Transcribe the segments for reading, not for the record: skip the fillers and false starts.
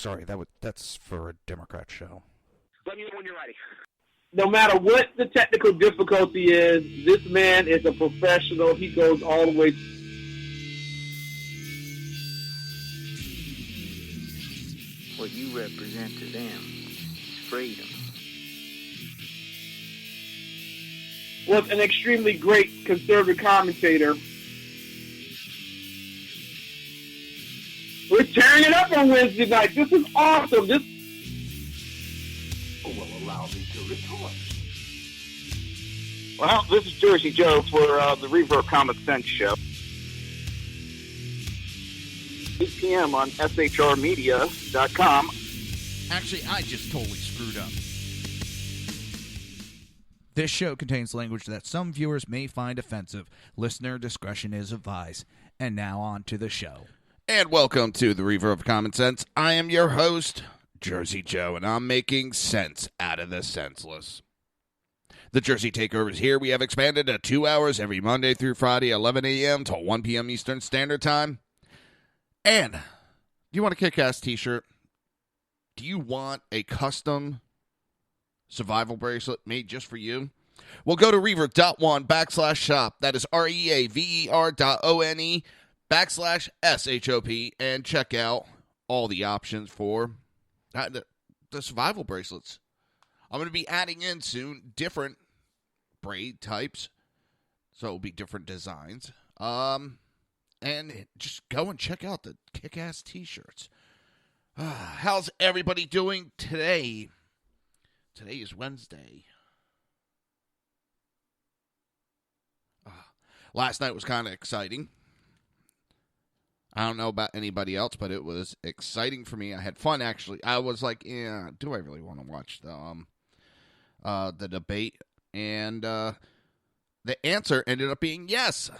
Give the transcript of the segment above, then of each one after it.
sorry, that's for a Democrat show. Let me know when you're ready. No matter what the technical difficulty is, this man is a professional. He goes all the way. What you represent to them is freedom. Was an extremely great conservative commentator. We're tearing it up on Wednesday night. This is awesome. This will allow me to retort. Well, this is Jersey Joe for the Reaver of Common Sense show. 8 p.m. on shrmedia.com. Actually, I just totally screwed up. This show contains language that some viewers may find offensive. Listener discretion is advised. And now on to the show. And welcome to the Reaver of Common Sense. I am your host, Jersey Joe, and I'm making sense out of the senseless. The Jersey Takeover is here. We have expanded to 2 hours every Monday through Friday, 11 a.m. to 1 p.m. Eastern Standard Time. And do you want a kick-ass t-shirt? Do you want a custom survival bracelet made just for you? Well, go to reaver.one/shop. That is reaver.one/shop and check out all the options for the survival bracelets. I'm going to be adding in soon different braid types, so it'll be different designs. And just go and check out the kick-ass t-shirts. How's everybody doing today? Today is Wednesday. Last night was kind of exciting. I don't know about anybody else, but it was exciting for me. I had fun, actually. I was like, yeah, do I really want to watch the debate? And the answer ended up being yes.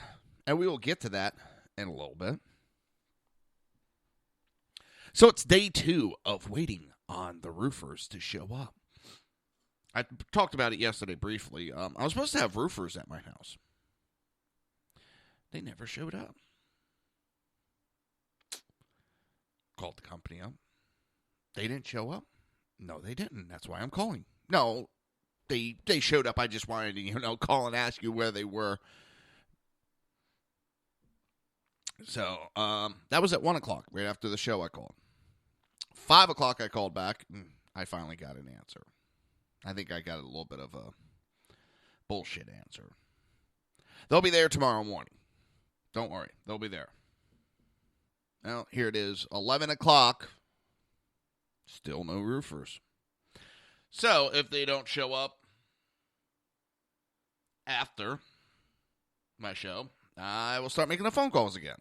And we will get to that in a little bit. So it's day 2 of waiting on the roofers to show up. I talked about it yesterday briefly. I was supposed to have roofers at my house. They never showed up. Called the company up. They didn't show up. No, they didn't. That's why I'm calling. No, they showed up. I just wanted to, call and ask you where they were. So, that was at 1 o'clock, right after the show I called. 5 o'clock I called back, and I finally got an answer. I think I got a little bit of a bullshit answer. They'll be there tomorrow morning. Don't worry, they'll be there. Well, here it is, 11 o'clock. Still no roofers. So, if they don't show up after my show, I will start making the phone calls again.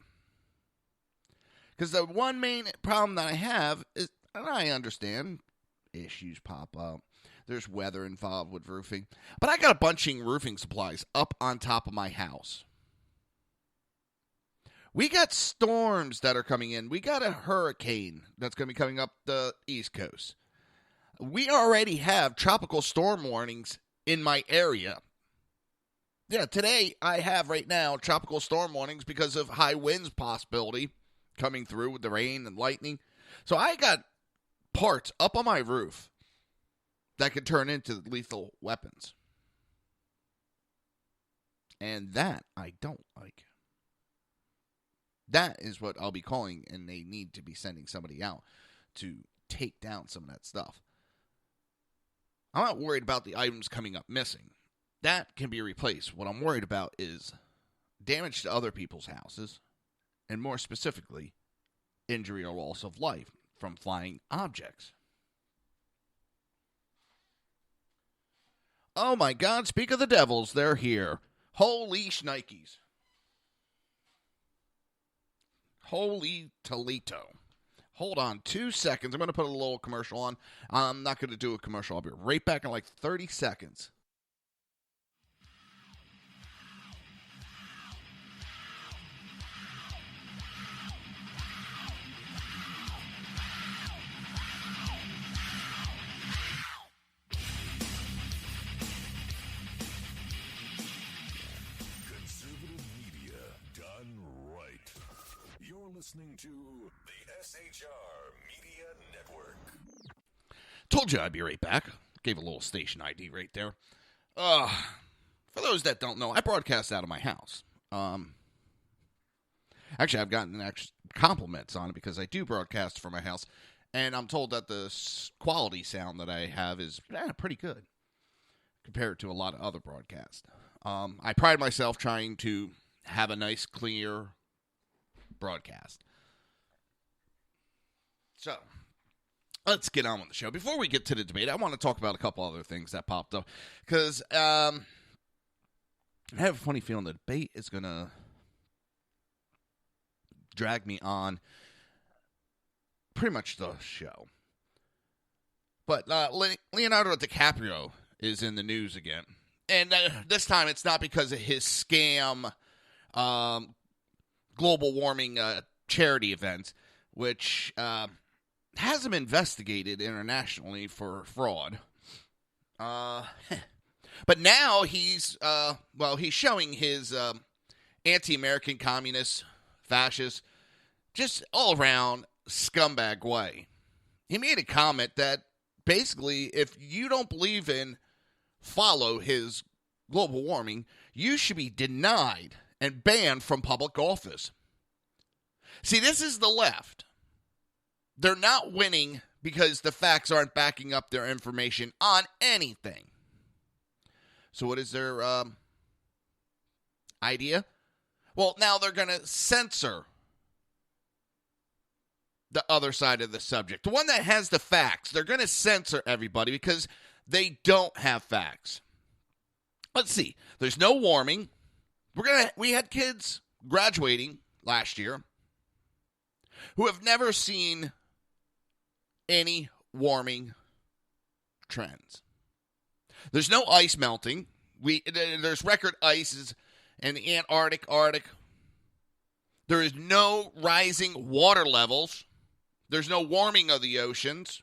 Because the one main problem that I have is, and I understand, issues pop up. There's weather involved with roofing. But I got a bunch of roofing supplies up on top of my house. We got storms that are coming in. We got a hurricane that's going to be coming up the East Coast. We already have tropical storm warnings in my area. Yeah, today I have right now tropical storm warnings because of high winds possibility coming through with the rain and lightning. So I got parts up on my roof that could turn into lethal weapons. And that I don't like. That is what I'll be calling, and they need to be sending somebody out to take down some of that stuff. I'm not worried about the items coming up missing. That can be replaced. What I'm worried about is damage to other people's houses, and more specifically, injury or loss of life from flying objects. Oh my God, speak of the devils, they're here. Holy shnikes. Holy Toledo. Hold on 2 seconds. I'm going to put a little commercial on. I'm not going to do a commercial. I'll be right back in like 30 seconds. Listening to the SHR Media Network. Told you I'd be right back. Gave a little station ID right there. For those that don't know, I broadcast out of my house. Actually, I've gotten compliments on it because I do broadcast from my house, and I'm told that the quality sound that I have is pretty good compared to a lot of other broadcasts. I pride myself trying to have a nice, clear broadcast. So, let's get on with the show. Before we get to the debate, I want to talk about a couple other things that popped up. Because I have a funny feeling the debate is going to drag me on pretty much the show. But Leonardo DiCaprio is in the news again. And this time it's not because of his scam global warming charity events, which has him investigated internationally for fraud. But now he's showing his anti-American, communist, fascist, just all-around scumbag way. He made a comment that basically, if you don't believe in follow his global warming, you should be denied and banned from public office. See, this is the left. They're not winning because the facts aren't backing up their information on anything. So what is their idea? Well, now they're going to censor the other side of the subject. The one that has the facts, they're going to censor everybody because they don't have facts. Let's see. There's no warming. We had kids graduating last year who have never seen any warming trends. There's no ice melting. There's record ices in the Antarctic, Arctic. There is no rising water levels. There's no warming of the oceans.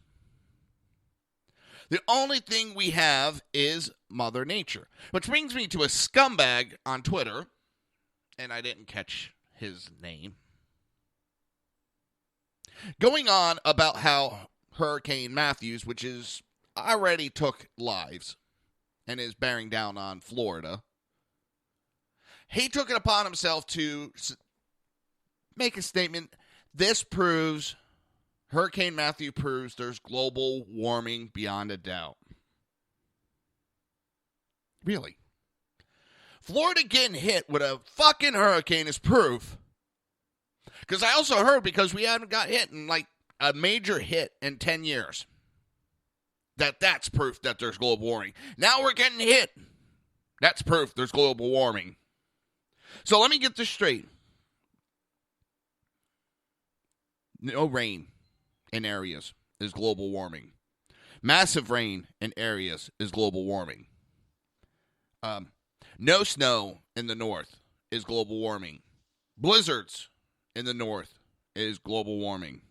The only thing we have is Mother Nature. Which brings me to a scumbag on Twitter, and I didn't catch his name, going on about how Hurricane Matthews, which is already took lives and is bearing down on Florida, he took it upon himself to make a statement. This proves, Hurricane Matthew proves there's global warming beyond a doubt. Really? Florida getting hit with a fucking hurricane is proof. Because I also heard, because we haven't got hit in like a major hit in 10 years, that's proof that there's global warming. Now we're getting hit. That's proof there's global warming. So let me get this straight. No rain in areas is global warming. Massive rain in areas is global warming. No snow in the north is global warming. Blizzards in the north is global warming.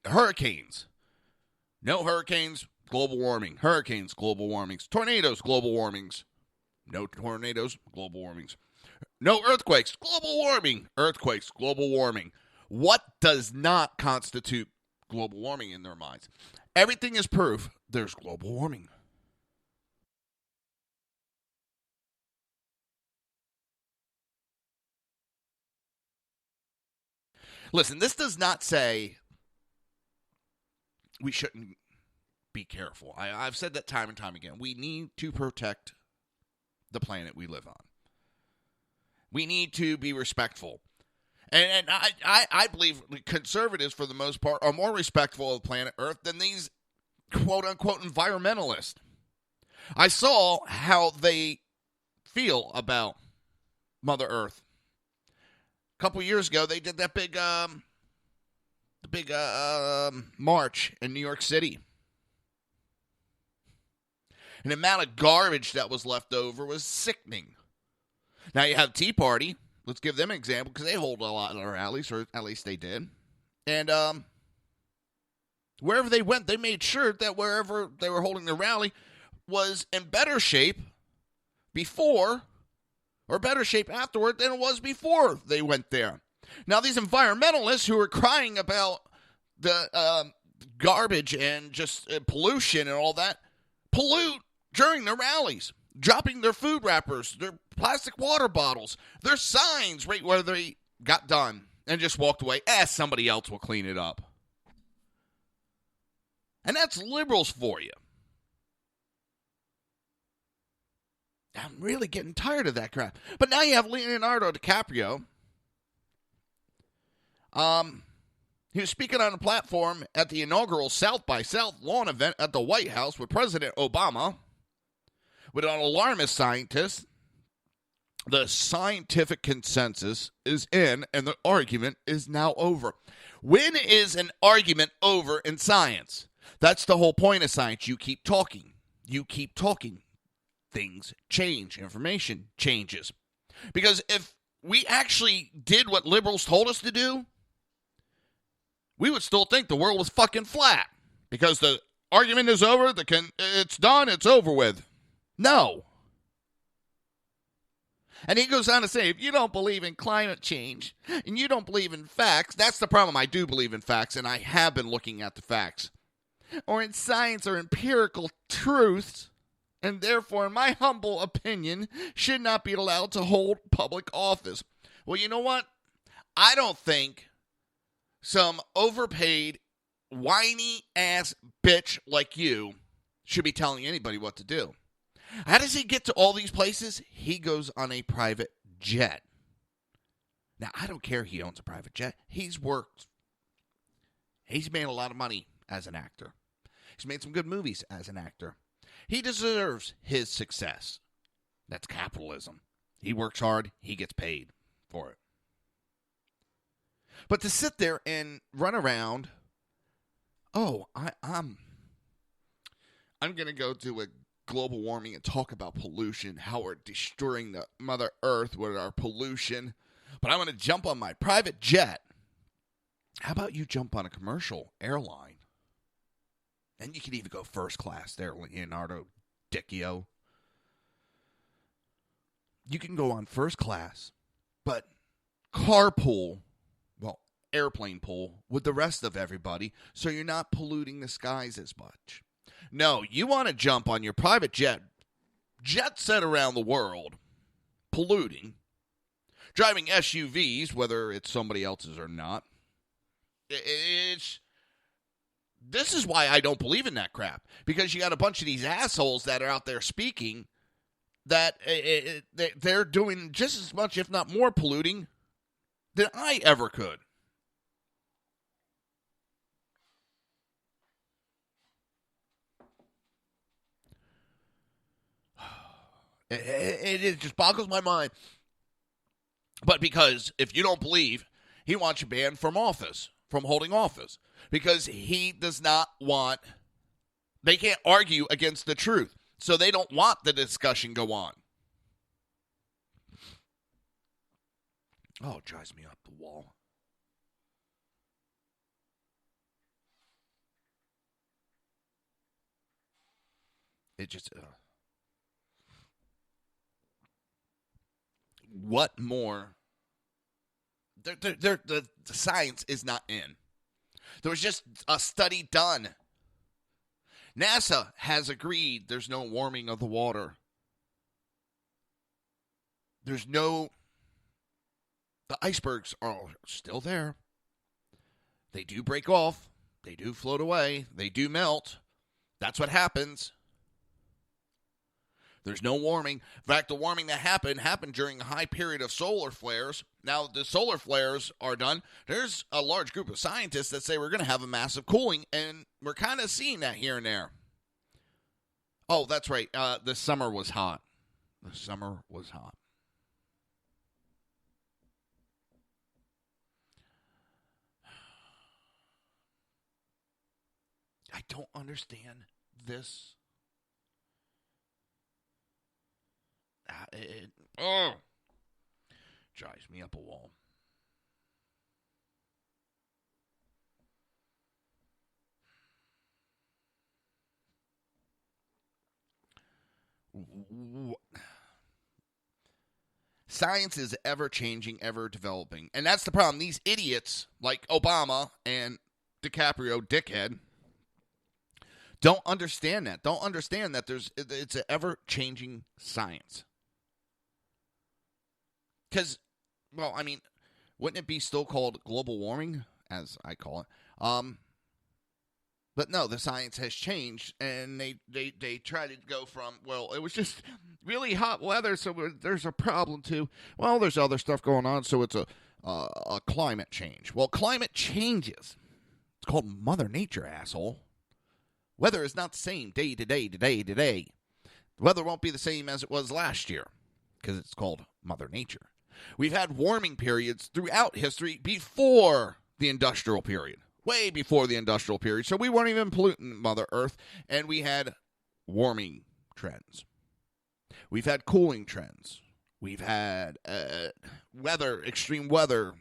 Hurricanes. No hurricanes, global warming. Hurricanes, global warmings. Tornadoes, global warmings. No tornadoes, global warmings. No earthquakes, global warming. Earthquakes, global warming. What does not constitute global warming in their minds? Everything is proof there's global warming. Listen, this does not say we shouldn't be careful. I've said that time and time again. We need to protect the planet we live on. We need to be respectful. And I believe conservatives, for the most part, are more respectful of planet Earth than these quote-unquote environmentalists. I saw how they feel about Mother Earth. A couple years ago, they did that big march in New York City. And the amount of garbage that was left over was sickening. Now you have Tea Party. Let's give them an example, because they hold a lot of their rallies, or at least they did. And wherever they went, they made sure that wherever they were holding the rally was in better shape before, or better shape afterward than it was before they went there. Now these environmentalists who are crying about the garbage and just pollution and all that pollute during their rallies, dropping their food wrappers, their plastic water bottles, their signs right where they got done and just walked away. Somebody else will clean it up. And that's liberals for you. I'm really getting tired of that crap. But now you have Leonardo DiCaprio. He was speaking on a platform at the inaugural South by South lawn event at the White House with President Obama with an alarmist scientist. The scientific consensus is in, and the argument is now over. When is an argument over in science? That's the whole point of science. You keep talking. You keep talking. Things change. Information changes. Because if we actually did what liberals told us to do, we would still think the world was fucking flat. Because the argument is over, it's done, it's over with. No. And he goes on to say, if you don't believe in climate change and you don't believe in facts, that's the problem. I do believe in facts, and I have been looking at the facts. Or in science or empirical truths, and therefore, in my humble opinion, should not be allowed to hold public office. Well, you know what? I don't think some overpaid, whiny-ass bitch like you should be telling anybody what to do. How does he get to all these places? He goes on a private jet. Now, I don't care he owns a private jet. He's worked. He's made a lot of money as an actor. He's made some good movies as an actor. He deserves his success. That's capitalism. He works hard. He gets paid for it. But to sit there and run around, I'm going to go do a global warming and talk about pollution, how we're destroying the Mother Earth with our pollution, but I'm going to jump on my private jet. How about you jump on a commercial airline? And you can even go first class there, Leonardo DiCaprio. You can go on first class, but carpool, airplane pool with the rest of everybody, so you're not polluting the skies as much. No, you want to jump on your private jet set around the world, polluting, driving SUVs, whether it's somebody else's or not. This is why I don't believe in that crap, because you got a bunch of these assholes that are out there speaking that they're doing just as much, if not more, polluting than I ever could. It just boggles my mind. But because if you don't believe, he wants you banned from office, from holding office. Because he does not want, they can't argue against the truth. So they don't want the discussion go on. Oh, it drives me up the wall. It just... What more? The science is not in. There was just a study done. NASA has agreed there's no warming of the water. The icebergs are still there. They do break off. They do float away. They do melt. That's what happens. There's no warming. In fact, the warming that happened during a high period of solar flares. Now, the solar flares are done. There's a large group of scientists that say we're going to have a massive cooling, and we're kind of seeing that here and there. Oh, that's right. The summer was hot. The summer was hot. I don't understand this. It drives me up a wall. Science is ever changing, ever developing. And that's the problem. These idiots like Obama and DiCaprio dickhead don't understand that. Don't understand that it's an ever-changing science. Because, well, I mean, wouldn't it be still called global warming, as I call it? But no, the science has changed, and they try to go from, well, it was just really hot weather, so there's a problem too. Well, there's other stuff going on, so it's a climate change. Well, climate changes. It's called Mother Nature, asshole. Weather is not the same day to day to day to day. The weather won't be the same as it was last year because it's called Mother Nature. We've had warming periods throughout history before the industrial period. Way before the industrial period. So we weren't even polluting Mother Earth, and we had warming trends. We've had cooling trends. We've had weather, extreme weather,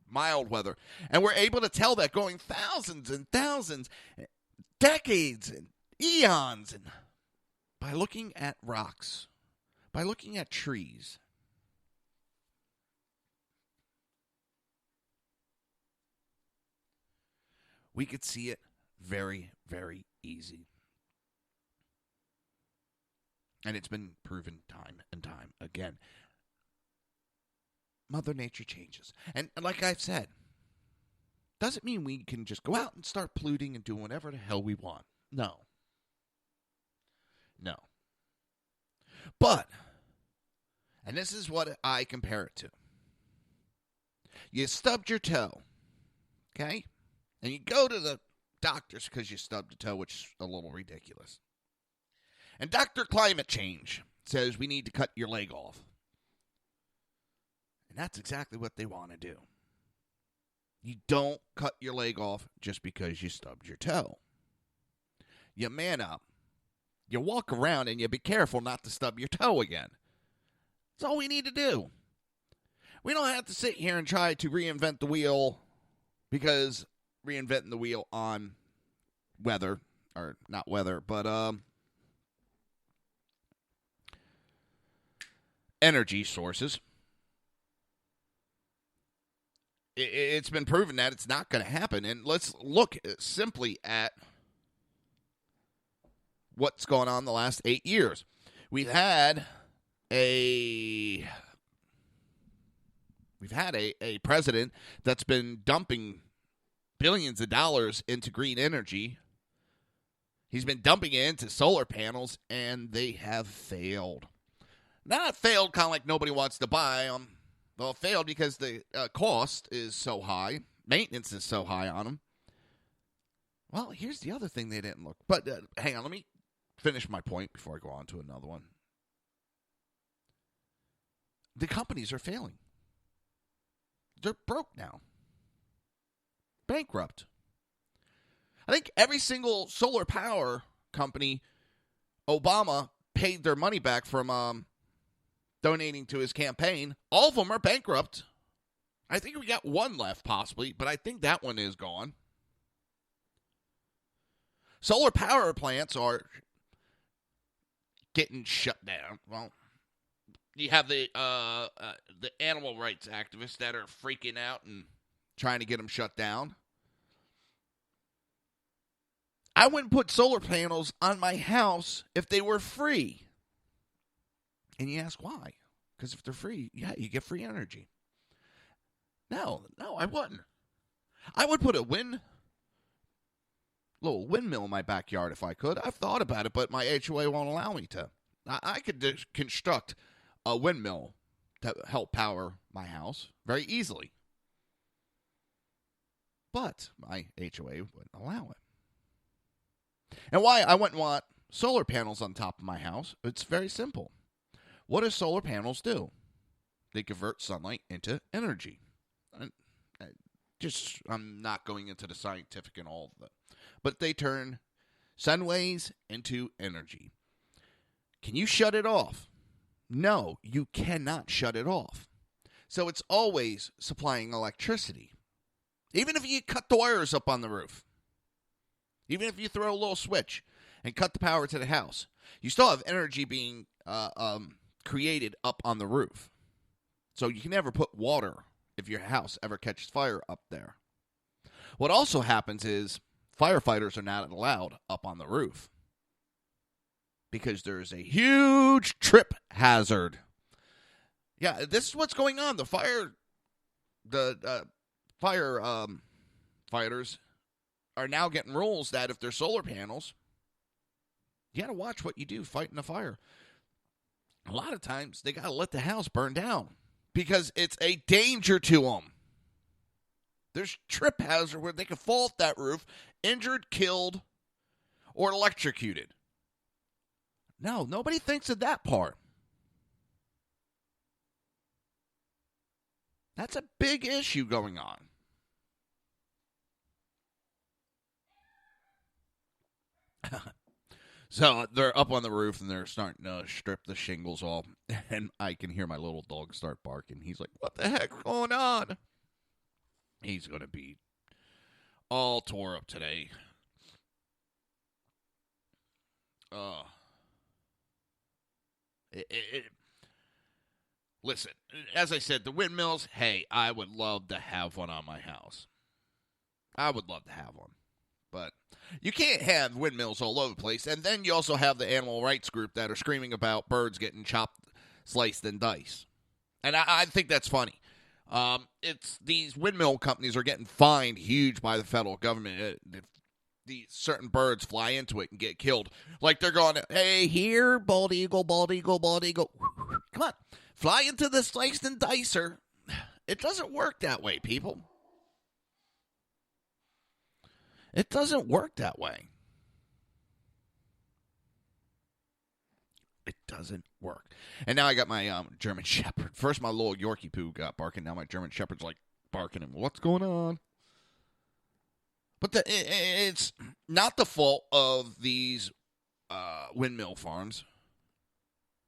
mild weather. And we're able to tell that going thousands and thousands, decades and eons, and by looking at rocks, by looking at trees. We could see it very, very easy. And it's been proven time and time again. Mother Nature changes. And like I've said, doesn't mean we can just go out and start polluting and doing whatever the hell we want. No. No. But, and this is what I compare it to. You stubbed your toe, okay? And you go to the doctors because you stubbed a toe, which is a little ridiculous. And Dr. Climate Change says we need to cut your leg off. And that's exactly what they want to do. You don't cut your leg off just because you stubbed your toe. You man up. You walk around and you be careful not to stub your toe again. That's all we need to do. We don't have to sit here and try to reinvent the wheel because reinventing the wheel on weather, or not weather, but energy sources. It's been proven that it's not going to happen. And let's look simply at what's gone on the last 8 years. We've had a president that's been dumping billions of dollars into green energy. He's been dumping it into solar panels, and they have failed. Not failed kind of like nobody wants to buy them. Well, failed because the cost is so high. Maintenance is so high on them. Well, here's the other thing they didn't look. But hang on, let me finish my point before I go on to another one. The companies are failing. They're broke now. Bankrupt. I think every single solar power company Obama paid their money back from donating to his campaign. All of them are bankrupt. I think we got one left possibly, but I think that one is gone. Solar power plants are getting shut down. Well, you have the animal rights activists that are freaking out and trying to get them shut down. I wouldn't put solar panels on my house if they were free. And you ask why? Because if they're free, yeah, you get free energy. No, I wouldn't. I would put a little windmill in my backyard if I could. I've thought about it, but my HOA won't allow me to. I could construct a windmill to help power my house very easily. But my HOA wouldn't allow it. And why I wouldn't want solar panels on top of my house, it's very simple. What do solar panels do? They convert sunlight into energy. I'm not going into the scientific and all of that. But they turn sun rays into energy. Can you shut it off? No, you cannot shut it off. So it's always supplying electricity. Even if you cut the wires up on the roof. Even if you throw a little switch and cut the power to the house. You still have energy being created up on the roof. So you can never put water if your house ever catches fire up there. What also happens is firefighters are not allowed up on the roof because there's a huge trip hazard. Yeah, this is what's going on. The fighters are now getting rules that if they're solar panels, you got to watch what you do fighting a fire. A lot of times, they got to let the house burn down because it's a danger to them. There's trip hazard where they could fall off that roof, injured, killed, or electrocuted. No, nobody thinks of that part. That's a big issue going on. So they're up on the roof and they're starting to strip the shingles off. And I can hear my little dog start barking. He's like, what the heck's going on? He's going to be all tore up today. Listen, as I said, the windmills, hey, I would love to have one on my house. I would love to have one. But you can't have windmills all over the place. And then you also have the animal rights group that are screaming about birds getting chopped, sliced, and diced. And I think that's funny. It's these windmill companies are getting fined huge by the federal government if these certain birds fly into it and get killed. Like they're going, hey, here, bald eagle, bald eagle, bald eagle. Come on, fly into the sliced and dicer. It doesn't work that way, people. It doesn't work that way. It doesn't work. And now I got my German Shepherd. First, my little Yorkie poo got barking. Now my German Shepherd's like barking. And what's going on? But it's not the fault of these windmill farms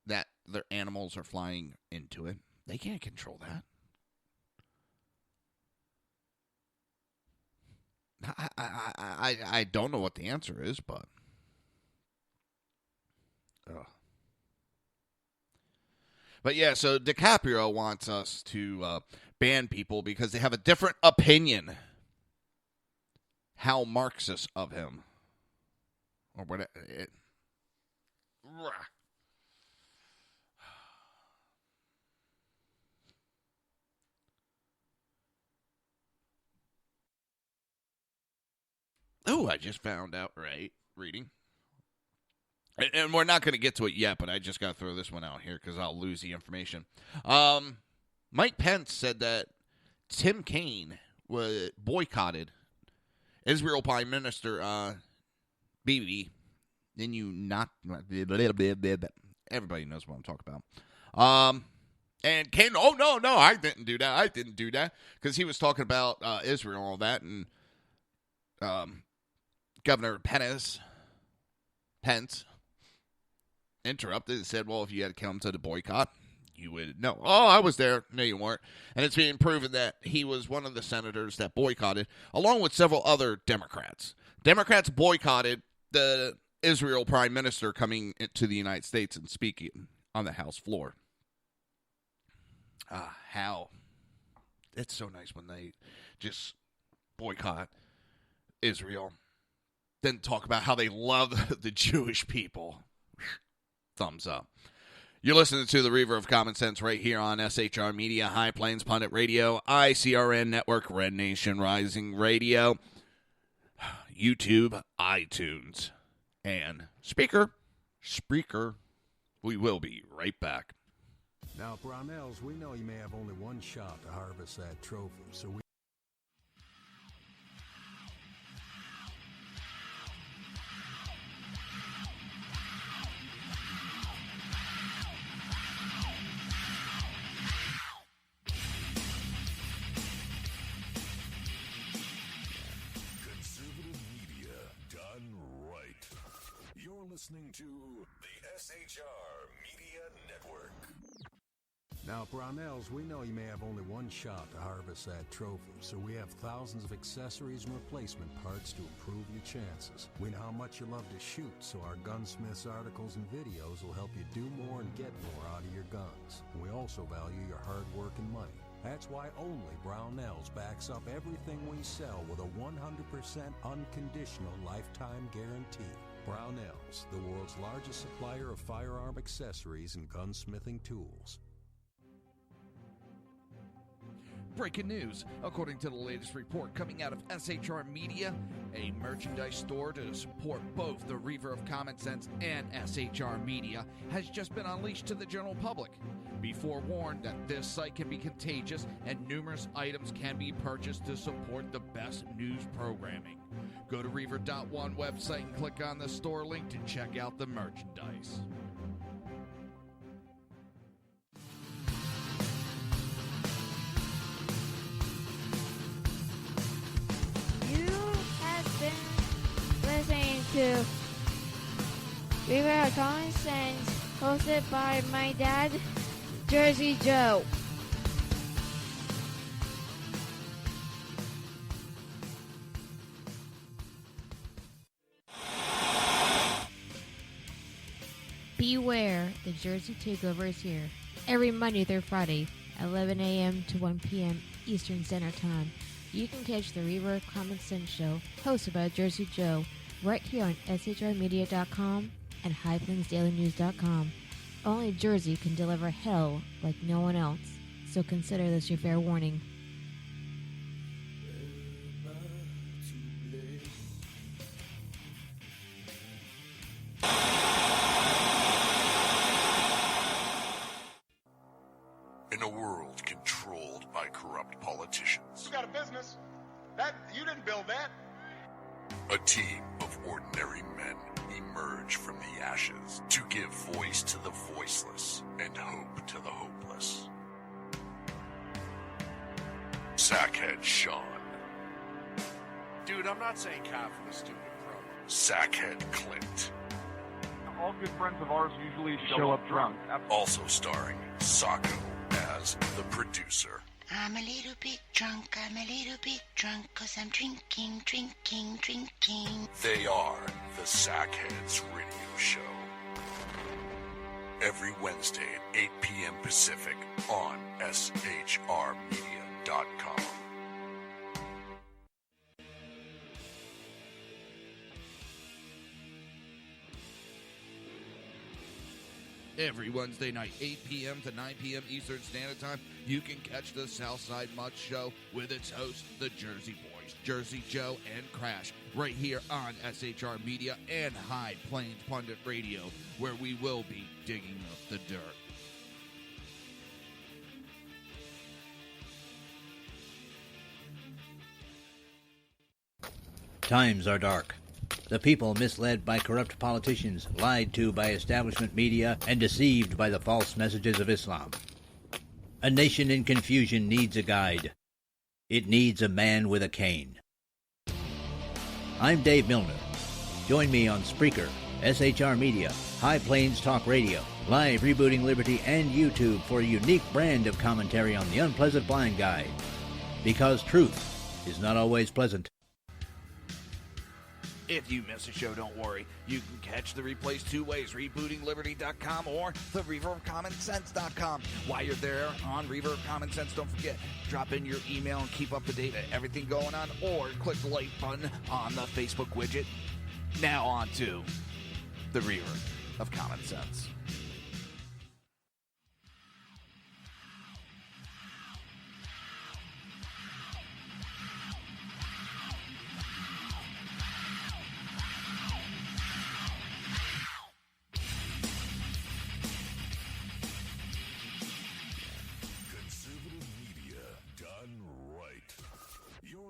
that their animals are flying into it. They can't control that. I don't know what the answer is, but But yeah, so DiCaprio wants us to ban people because they have a different opinion. How Marxist of him, or what? Oh, I just found out, right? Reading. And we're not going to get to it yet, but I just got to throw this one out here because I'll lose the information. Mike Pence said that Tim Kaine boycotted Israel Prime Minister Bibi. Then you not... Everybody knows what I'm talking about. And Kaine, oh, no, I didn't do that. Because he was talking about Israel and all that, and Governor Pence interrupted and said, well, if you had to come to the boycott, you would know. Oh, I was there. No, you weren't. And it's being proven that he was one of the senators that boycotted, along with several other Democrats. Democrats boycotted the Israel prime minister coming to the United States and speaking on the House floor. How? It's so nice when they just boycott Israel, then talk about how they love the Jewish people. Thumbs up. You're listening to the Reaver of Common Sense right here on SHR Media, High Plains Pundit Radio, ICRN Network, Red Nation Rising Radio, YouTube, iTunes, and Spreaker. We will be right back. Now, Brownells, we know you may have only one shot to harvest that trophy, so we... Listening to the SHR Media Network. Now, Brownells, we know you may have only one shot to harvest that trophy, so we have thousands of accessories and replacement parts to improve your chances. We know how much you love to shoot, so our gunsmiths articles and videos will help you do more and get more out of your guns. We also value your hard work and money. That's why only Brownells backs up everything we sell with a 100% unconditional lifetime guarantee. Brownells, the world's largest supplier of firearm accessories and gunsmithing tools. Breaking news. According to the latest report coming out of SHR Media, a merchandise store to support both the Reaver of Common Sense and SHR Media has just been unleashed to the general public. Be forewarned that this site can be contagious and numerous items can be purchased to support the best news programming. Go to Reaver.one website and click on the store link to check out the merchandise. Listening to Reaver of Common Sense, hosted by my dad, Jersey Joe. Beware, the Jersey Takeover is here. Every Monday through Friday, 11 a.m. to 1 p.m. Eastern Standard Time. You can catch the Reaver of Common Sense show, hosted by Jersey Joe, right here on shrmedia.com and highplainsdailynews.com. Only Jersey can deliver hell like no one else, so consider this your fair warning. In a world controlled by corrupt politicians, You got a business. That you didn't build that. a team of ordinary men emerge from the ashes to give voice to the voiceless and hope to the hopeless. Sackhead Sean. Dude, I'm not saying cow for the stupid pro. Sackhead Clint. All good friends of ours usually show up drunk. Also starring Sacco as the producer. I'm a little bit drunk, 'cause I'm drinking. They are the Sackheads Radio Show. Every Wednesday at 8 p.m. Pacific on shrmedia.com. Every Wednesday night, 8 p.m. to 9 p.m. Eastern Standard Time, you can catch the Southside Mud Show with its hosts, the Jersey Boys, Jersey Joe and Crash, right here on SHR Media and High Plains Pundit Radio, where we will be digging up the dirt. Times are dark. The people misled by corrupt politicians, lied to by establishment media, and deceived by the false messages of Islam. A nation in confusion needs a guide. It needs a man with a cane. I'm Dave Milner. Join me on Spreaker, SHR Media, High Plains Talk Radio, Live Rebooting Liberty, and YouTube for a unique brand of commentary on the unpleasant blind guide. Because truth is not always pleasant. If you miss a show, don't worry. You can catch the replays two ways, rebootingliberty.com or the reaverofcommonsense.com. While you're there on Reaver of Common Sense, don't forget, drop in your email and keep up to date with everything going on, or click the like button on the Facebook widget. Now on to the Reaver of Common Sense.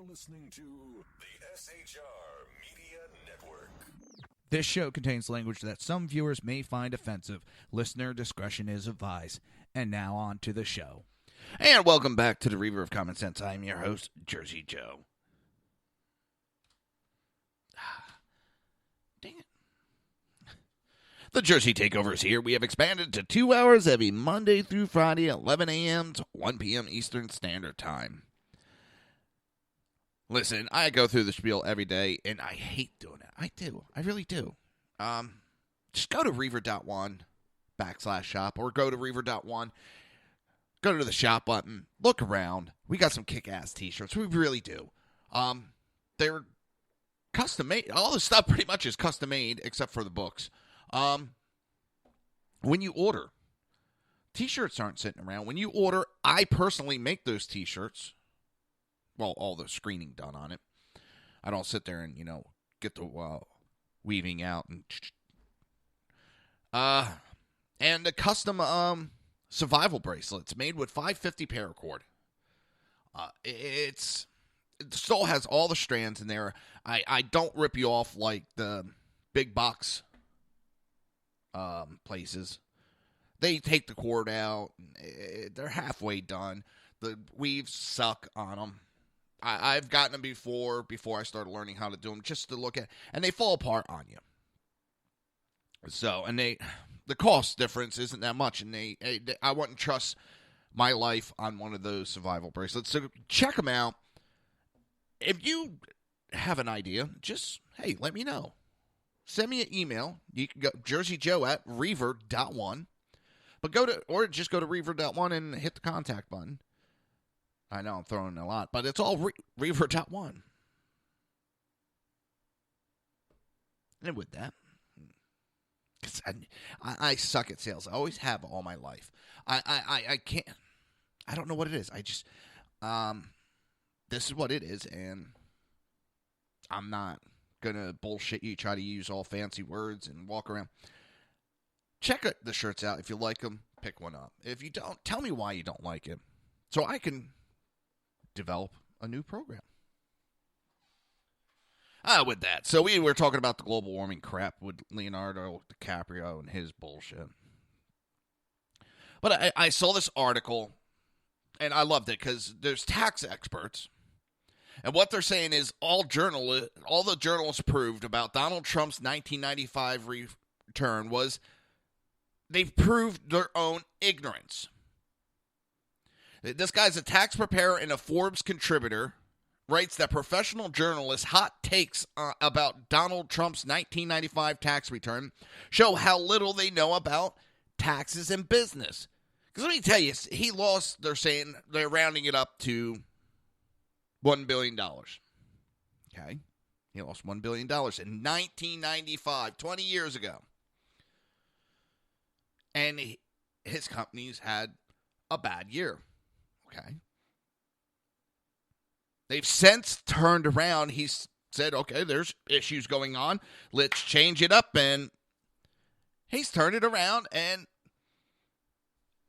Listening to the SHR Media Network. This show contains language that some viewers may find offensive. Listener discretion is advised. And now on to the show. And welcome back to the Reaver of Common Sense. I'm your host, Jersey Joe. Dang it. The Jersey Takeover is here. We have expanded to 2 hours every Monday through Friday, 11 a.m. to 1 p.m. Eastern Standard Time. Listen, I go through the spiel every day, and I hate doing it. I do. I really do. Just go to Reaver.one /shop or go to Reaver.one. go to the shop button, look around. We got some kick-ass t-shirts. We really do. They're custom-made. All the stuff pretty much is custom-made except for the books. When you order, t-shirts aren't sitting around. When you order, I personally make those t-shirts. Well, all the screening done on it. I don't sit there and, get the weaving out. And the custom survival bracelets made with 550 paracord. It still has all the strands in there. I don't rip you off like the big box places. They take the cord out. They're halfway done. The weaves suck on them. I've gotten them before I started learning how to do them, just to look at, and they fall apart on you. So, and the cost difference isn't that much, and I wouldn't trust my life on one of those survival bracelets. So check them out. If you have an idea, just, hey, let me know. Send me an email. You can go jerseyjoe@reaver.one. But just go to reaver.one and hit the contact button. I know I'm throwing a lot, but it's all reaver.one. And with that, because I suck at sales. I always have all my life. I can't. I don't know what it is. I just, this is what it is, and I'm not going to bullshit you, try to use all fancy words and walk around. Check the shirts out. If you like them, pick one up. If you don't, tell me why you don't like it, so I can develop a new program. With that, so we were talking about the global warming crap with Leonardo DiCaprio and his bullshit. But I saw this article, and I loved it because there's tax experts, and what they're saying is all the journalists proved about Donald Trump's 1995 return was they've proved their own ignorance. This guy's a tax preparer and a Forbes contributor, writes that professional journalists' hot takes about Donald Trump's 1995 tax return show how little they know about taxes and business. Because let me tell you, he lost, they're rounding it up to $1 billion. Okay? He lost $1 billion in 1995, 20 years ago. And his companies had a bad year. Okay. They've since turned around. He's said, okay, there's issues going on. Let's change it up. And he's turned it around, and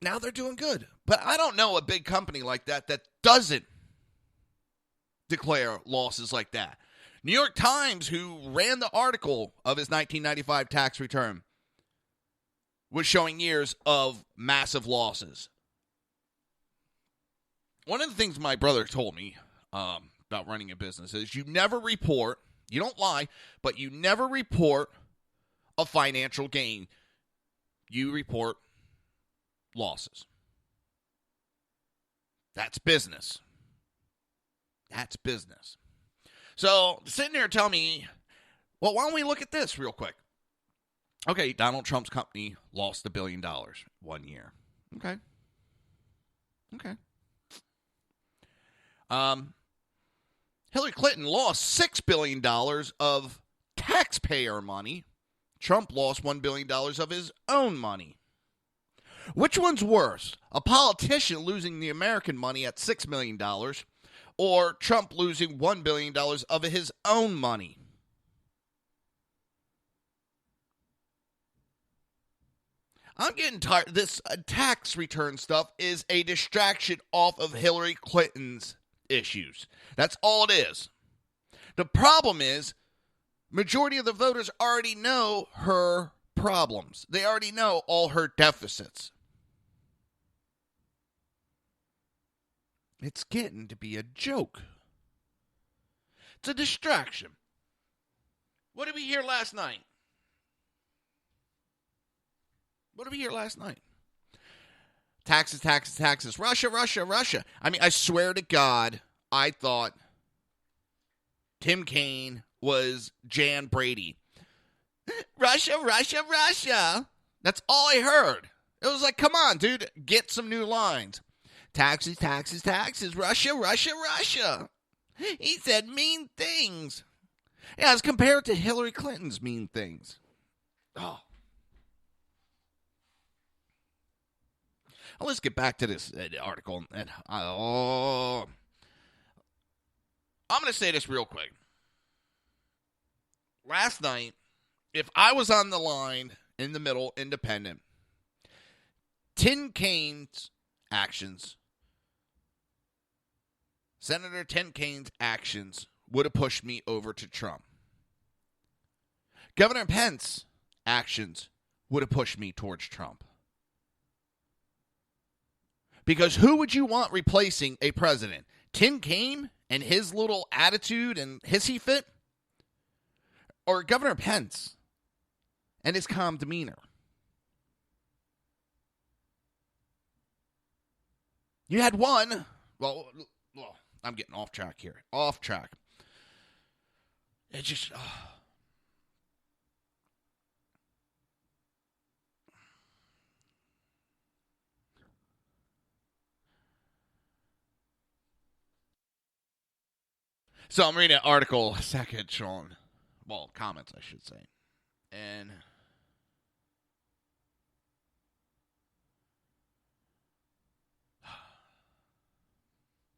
now they're doing good. But I don't know a big company like that doesn't declare losses like that. New York Times, who ran the article of his 1995 tax return, was showing years of massive losses. One of the things my brother told me about running a business is you never report, you don't lie, but you never report a financial gain. You report losses. That's business. That's business. So sitting there telling me, well, why don't we look at this real quick? Okay, Donald Trump's company lost $1 billion 1 year. Okay. Hillary Clinton lost $6 billion of taxpayer money. Trump lost $1 billion of his own money. Which one's worse? A politician losing the American money at $6 million or Trump losing $1 billion of his own money? I'm getting tired. This tax return stuff is a distraction off of Hillary Clinton's issues. That's all it is. The problem is, majority of the voters already know her problems. They already know all her deficits. It's getting to be a joke. It's a distraction. What did we hear last night? Taxes. Russia. I mean, I swear to God, I thought Tim Kaine was Jan Brady. Russia. That's all I heard. It was like, come on, dude, get some new lines. Taxes, taxes, taxes. Russia, Russia, Russia. He said mean things. Yeah, as compared to Hillary Clinton's mean things. Oh. Well, let's get back to this article. And I'm going to say this real quick. Last night, if I was on the line in the middle, independent, Tim Kaine's actions, Senator Tim Kaine's actions would have pushed me over to Trump. Governor Pence's actions would have pushed me towards Trump. Because who would you want replacing a president? Tim Kaine and his little attitude and hissy fit? Or Governor Pence and his calm demeanor? You had one. Well, I'm getting off track here. Off track. It just... So I'm reading an article, second, Sean. Well, comments, I should say. And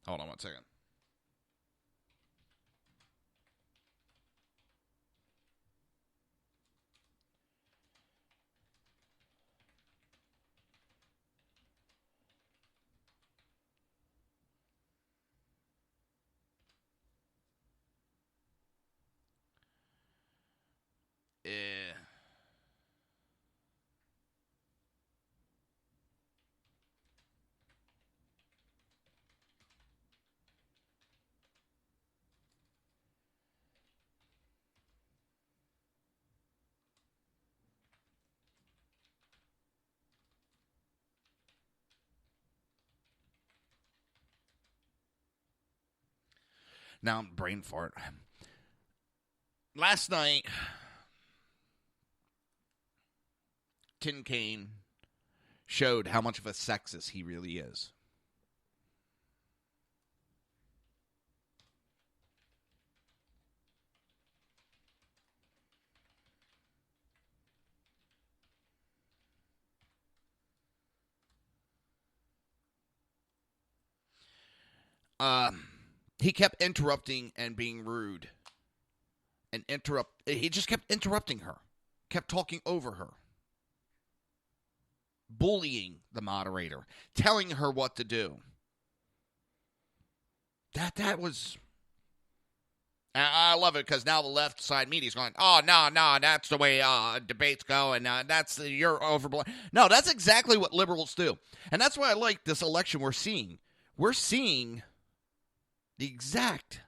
hold on one second. Now I'm brain fart. Last night, Tim Kaine showed how much of a sexist he really is. He kept interrupting and being rude. He just kept interrupting her. Kept talking over her. Bullying the moderator. Telling her what to do. That was... I love it because now the left side media is going, oh, no, that's the way debates go, and you're overblown. No, that's exactly what liberals do. And that's why I like this election we're seeing. We're seeing the exact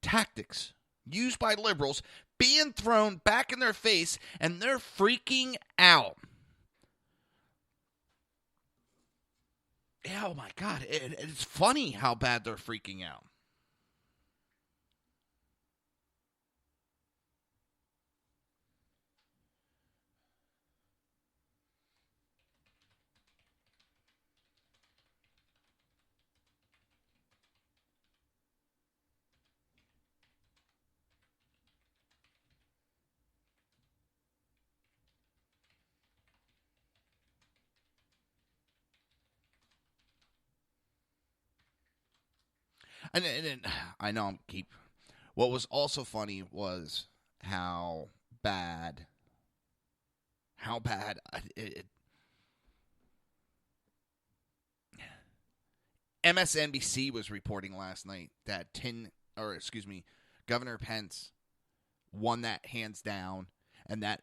tactics used by liberals being thrown back in their face, and they're freaking out. Yeah, oh my God. It's funny how bad they're freaking out. And I know I'm what was also funny was how bad MSNBC was reporting last night that Governor Pence won that hands down, and that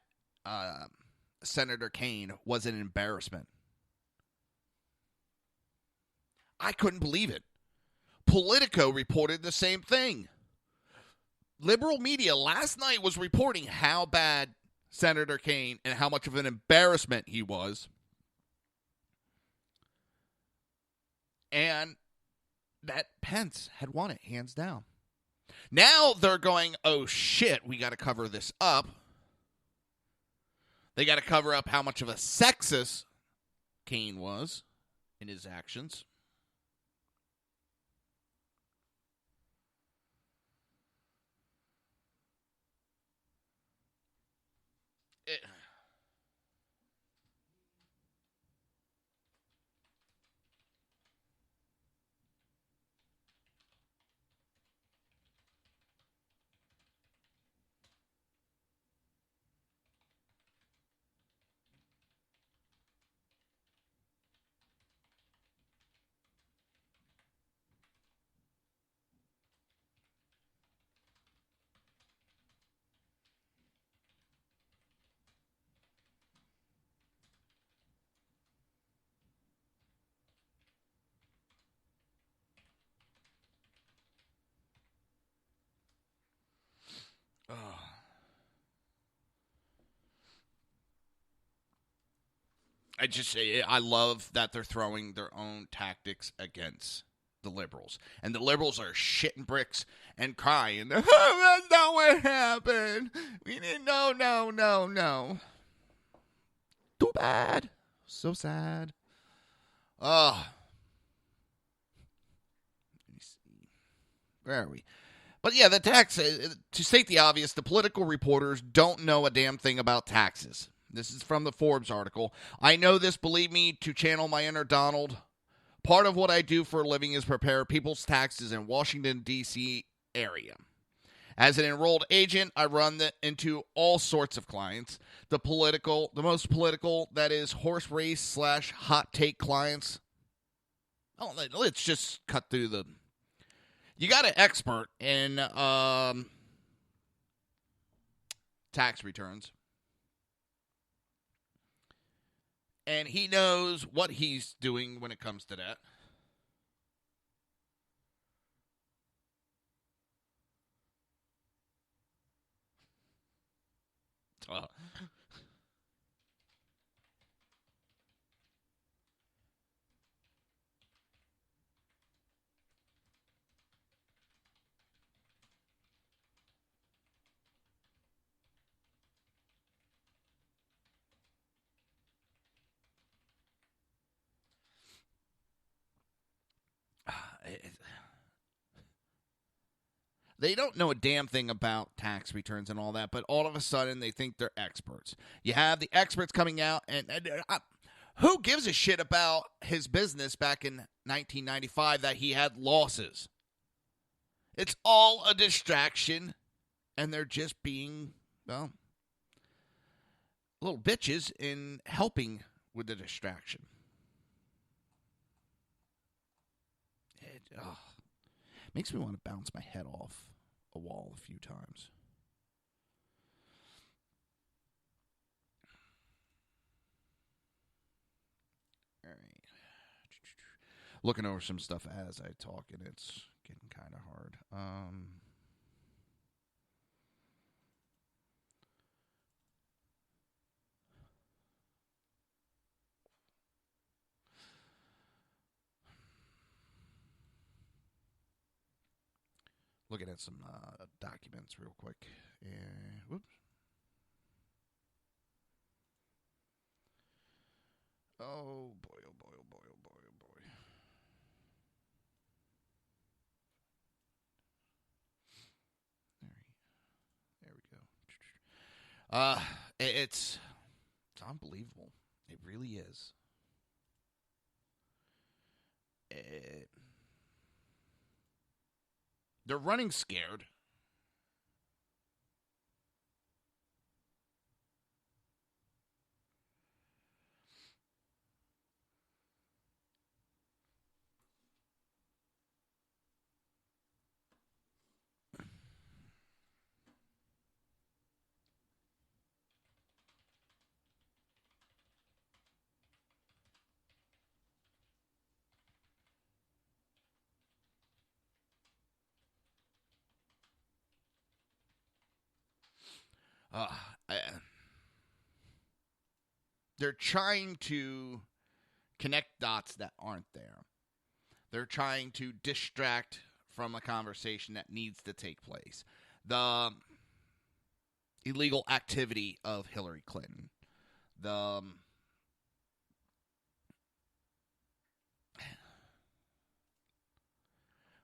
Senator Kaine was an embarrassment. I couldn't believe it. Politico reported the same thing. Liberal media last night was reporting how bad Senator Kaine and how much of an embarrassment he was. And that Pence had won it, hands down. Now they're going, oh shit, we got to cover this up. They got to cover up how much of a sexist Kaine was. in his actions. I love that they're throwing their own tactics against the liberals. And the liberals are shitting bricks and crying. Oh, that's not what happened. We didn't know, no. Too bad. So sad. Oh. Let me see. Where are we? But yeah, the tax, to state the obvious, the political reporters don't know a damn thing about taxes. This is from the Forbes article. I know this, believe me, to channel my inner Donald. Part of what I do for a living is prepare people's taxes in Washington, D.C. area. As an enrolled agent, I run into all sorts of clients. The most political, that is horse race / hot take clients. Oh, let's just cut through the... You got an expert in tax returns. And he knows what he's doing when it comes to that. They don't know a damn thing about tax returns and all that, but all of a sudden they think they're experts. You have the experts coming out, and who gives a shit about his business back in 1995 that he had losses? It's all a distraction, and they're just being, well, little bitches in helping with the distraction. It makes me want to bounce my head off a wall a few times. All right. Looking over some stuff as I talk, and it's getting kind of hard. Looking at some documents real quick. Whoops. Oh, boy, oh, boy, oh, boy, oh, boy, oh, boy. There we go. It's unbelievable. It really is. They're running scared. They're trying to connect dots that aren't there. They're trying to distract from a conversation that needs to take place. The illegal activity of Hillary Clinton. The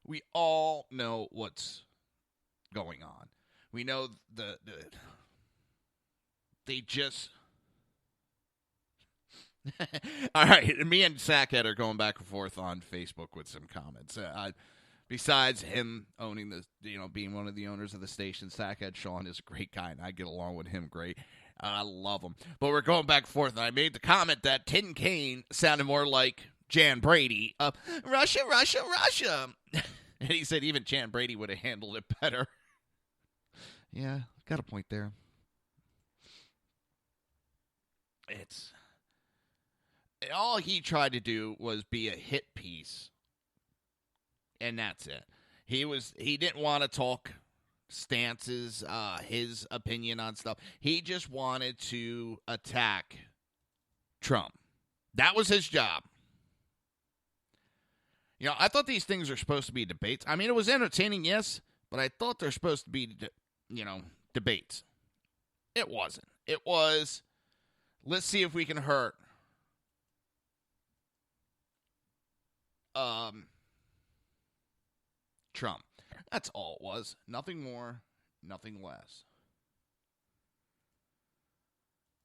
We all know what's going on. We know they just... All right, me and Sackhead are going back and forth on Facebook with some comments. Besides him owning being one of the owners of the station, Sackhead Sean is a great guy, and I get along with him great. I love him. But we're going back and forth, and I made the comment that Tin Kane sounded more like Jan Brady. Russia, Russia, Russia. And he said even Jan Brady would have handled it better. Yeah, got a point there. All he tried to do was be a hit piece, and that's it. He didn't want to talk stances, his opinion on stuff. He just wanted to attack Trump. That was his job. I thought these things are supposed to be debates. I mean, it was entertaining, yes, but I thought they're supposed to be, debates. It wasn't. It was, let's see if we can hurt Trump. That's all it was. Nothing more, nothing less.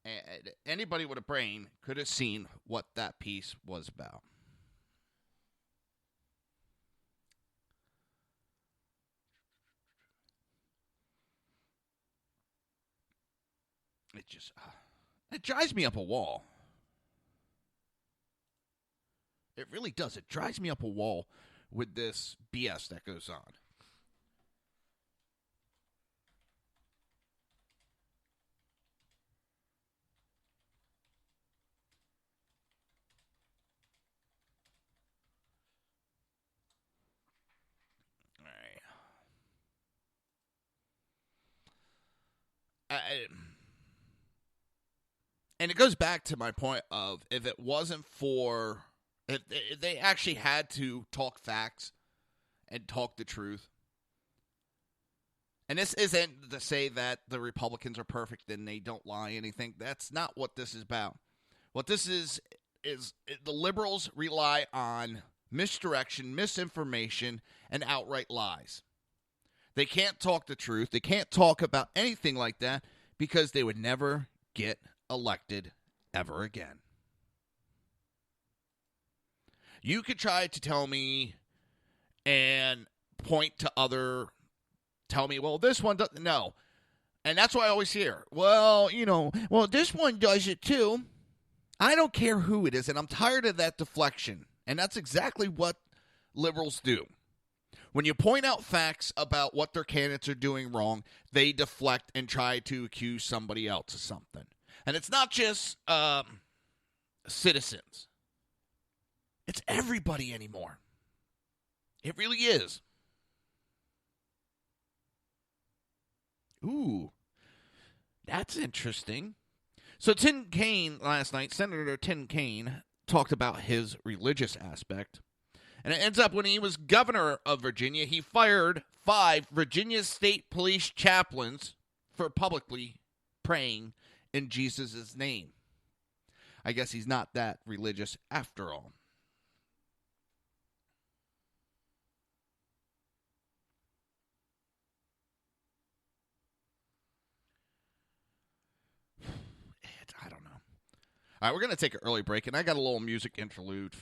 And anybody with a brain could have seen what that piece was about. It drives me up a wall. It really does. It drives me up a wall with this BS that goes on. All right. And it goes back to my point of if it wasn't for... If they actually had to talk facts and talk the truth, and this isn't to say that the Republicans are perfect and they don't lie anything. That's not what this is about. What this is the liberals rely on misdirection, misinformation, and outright lies. They can't talk the truth. They can't talk about anything like that because they would never get elected ever again. You could try to tell me and point to tell me, well, this one doesn't, no. And that's what I always hear. Well, this one does it too. I don't care who it is, and I'm tired of that deflection. And that's exactly what liberals do. When you point out facts about what their candidates are doing wrong, they deflect and try to accuse somebody else of something. And it's not just citizens. It's everybody anymore. It really is. Ooh, that's interesting. So Tin Kane last night, Senator Tin Kane, talked about his religious aspect. And it ends up when he was governor of Virginia, he fired 5 Virginia State Police chaplains for publicly praying in Jesus' name. I guess he's not that religious after all. I don't know. All right, we're going to take an early break, and I got a little music interlude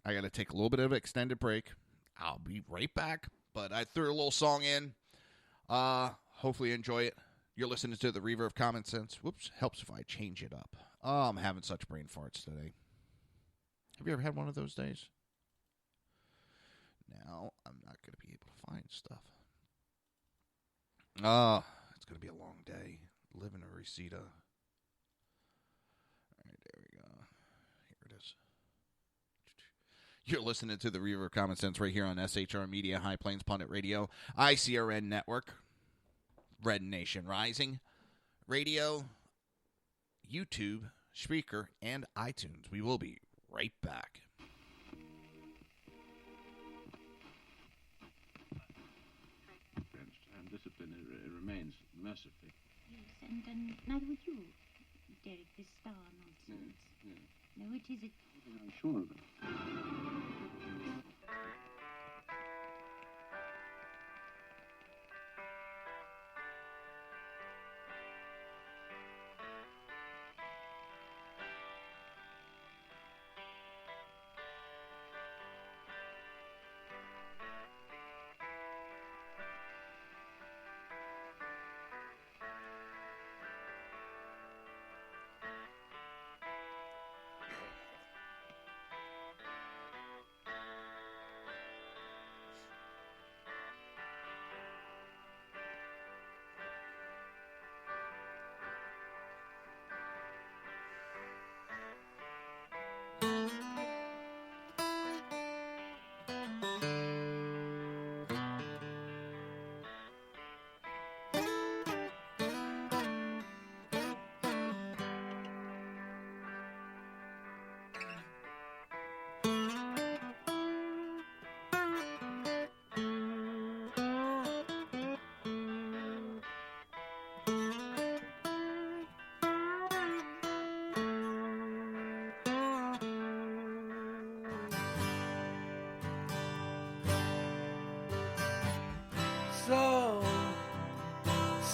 I got to take a little bit of an extended break. I'll be right back, but I threw a little song in. Hopefully you enjoy it. You're listening to the Reaver of Common Sense. Whoops, helps if I change it up. Oh, I'm having such brain farts today. Have you ever had one of those days? Now, I'm not going to be able to find stuff. It's going to be a long day. Living in Reseda. There we go. Here it is. You're listening to the Reaver of Common Sense right here on SHR Media, High Plains Pundit Radio, ICRN Network, Red Nation Rising, Radio, YouTube, Spreaker, and iTunes. We will be right back. And discipline remains mercifully. Yes, and neither would you, Derek, this star nonsense. Yes. No, it is it. I'm sure of it.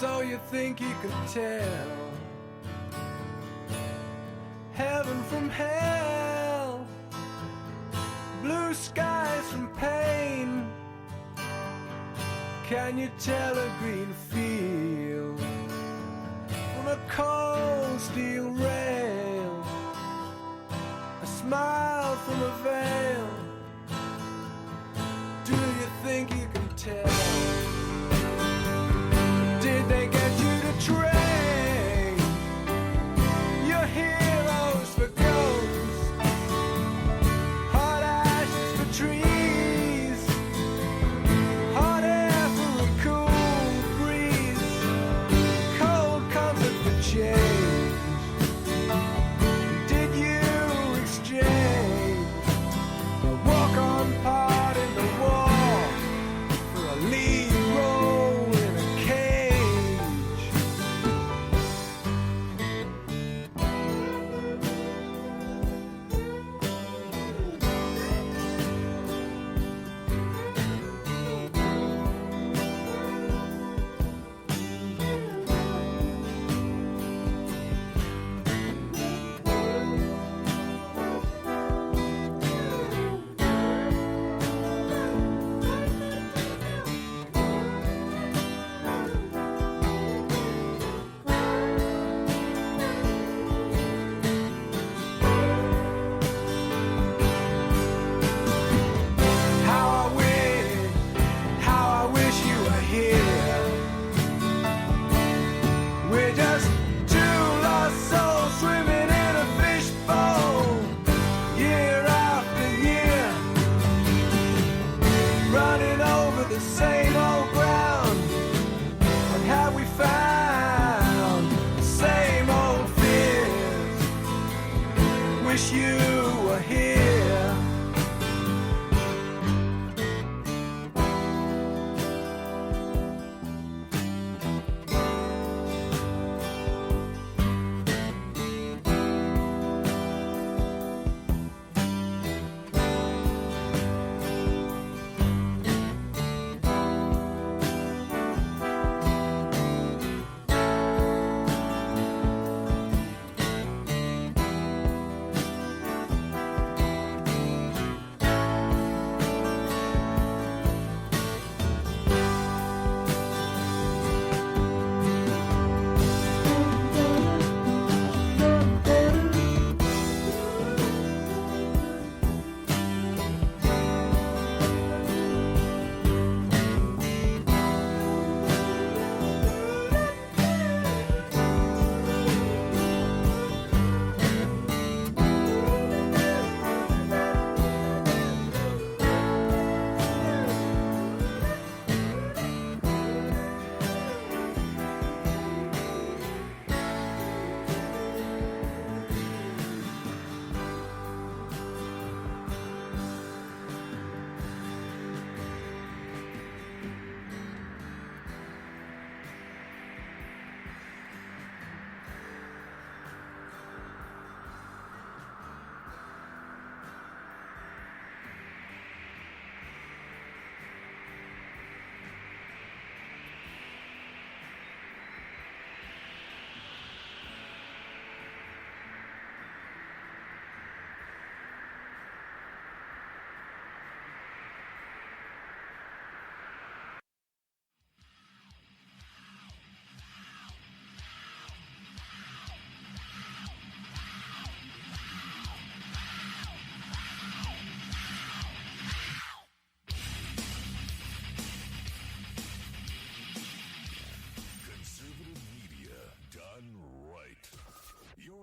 So you think you can tell heaven from hell, blue skies from pain? Can you tell a green field from a cold steel rail, a smile from a veil? Do you think you can tell? Did they get you to train your heroes for ghosts, hot ashes for trees, hot air for a cool breeze, cold comfort for change? Did you exchange a walk-on part in the war for a lead role in a cage? How I wish you were here. We're just two lost souls swimming in a fishbowl, year after year, running over the same old ground. What have we found? The same old fears. Wish you were here.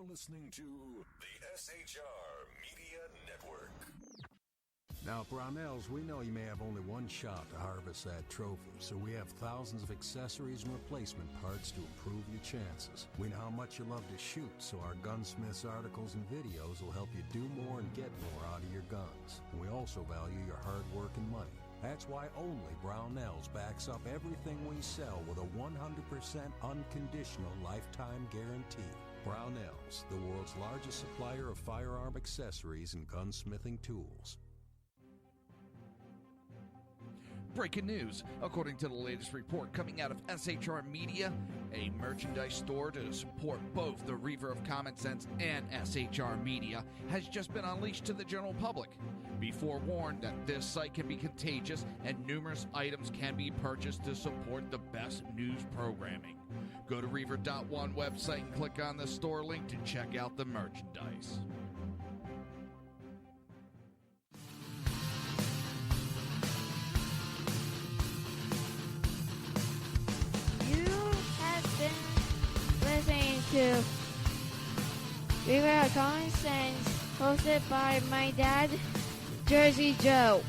listening to the SHR Media Network. Now, Brownells, we know you may have only one shot to harvest that trophy, so we have thousands of accessories and replacement parts to improve your chances. We know how much you love to shoot, so our gunsmiths articles and videos will help you do more and get more out of your guns. We also value your hard work and money. That's why only Brownells backs up everything we sell with a 100% unconditional lifetime guarantee. Brownells, the world's largest supplier of firearm accessories and gunsmithing tools. Breaking news. According to the latest report coming out of SHR Media, a merchandise store to support both the Reaver of Common Sense and SHR Media has just been unleashed to the general public. Be forewarned that this site can be contagious and numerous items can be purchased to support the best news programming. Go to Reaver.one website and click on the store link to check out the merchandise. Listening to Reaver of Common Sense, hosted by my dad, Jersey Joe.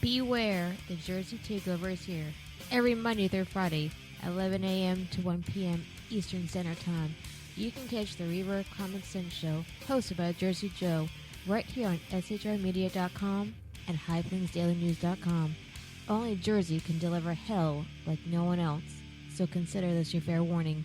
Beware, the Jersey Takeover is here. Every Monday through Friday, 11 a.m. to 1 p.m. Eastern Standard Time. You can catch the Reaver of Common Sense show, hosted by Jersey Joe, right here on shrmedia.com and highplainsdailynews.com. Only Jersey can deliver hell like no one else, so consider this your fair warning.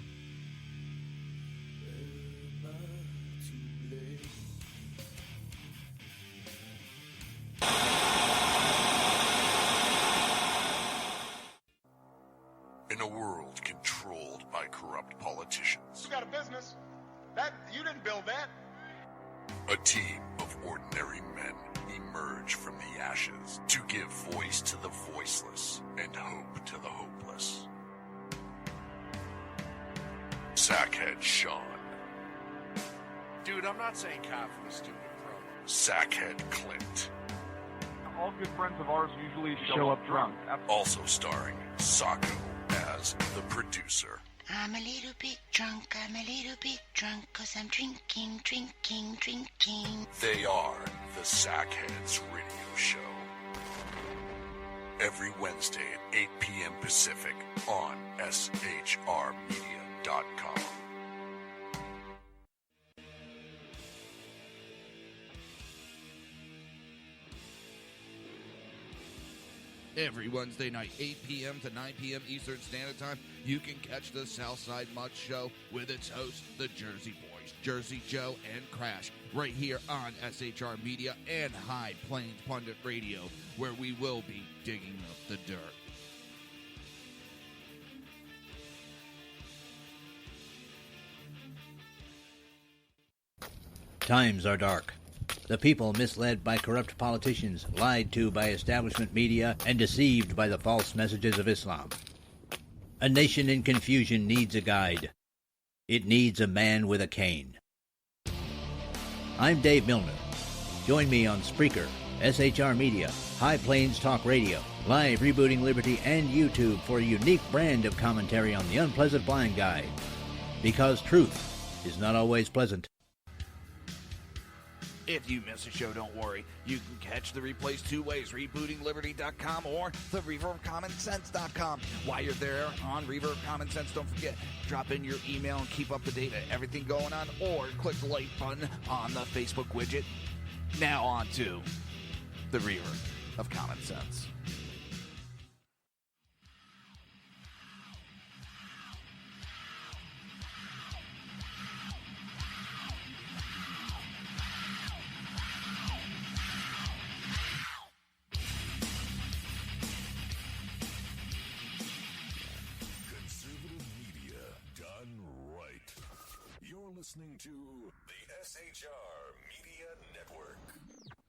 In a world controlled by corrupt politicians, You got a business. That you didn't build that. a team of ordinary men emerge from the ashes to give voice to the voiceless and hope to the hopeless. Sackhead Sean, Dude, I'm not saying cop for the stupid pro. Sackhead Clint, All good friends of ours usually show up drunk. also starring Sacco as the producer. I'm a little bit drunk, I'm a little bit drunk, 'cause I'm drinking, drinking, drinking. They are the Sackheads Radio Show. Every Wednesday at 8 p.m. Pacific on shrmedia.com. Every Wednesday night, 8 p.m. to 9 p.m. Eastern Standard Time, you can catch the Southside Mud Show with its hosts, the Jersey Boys, Jersey Joe and Crash, right here on SHR Media and High Plains Pundit Radio, where we will be digging up the dirt. Times are dark. The people misled by corrupt politicians, lied to by establishment media, and deceived by the false messages of Islam. A nation in confusion needs a guide. It needs a man with a cane. I'm Dave Milner. Join me on Spreaker, SHR Media, High Plains Talk Radio, Live Rebooting Liberty, and YouTube for a unique brand of commentary on the unpleasant blind guide. Because truth is not always pleasant. If you miss a show, don't worry. You can catch the replays two ways, rebootingliberty.com or the reaverofcommonsense.com. While you're there on Reaver of Common Sense, don't forget, drop in your email and keep up to date with everything going on, or click the like button on the Facebook widget. Now on to the Reaver of Common Sense. Listening to the SHR Media Network.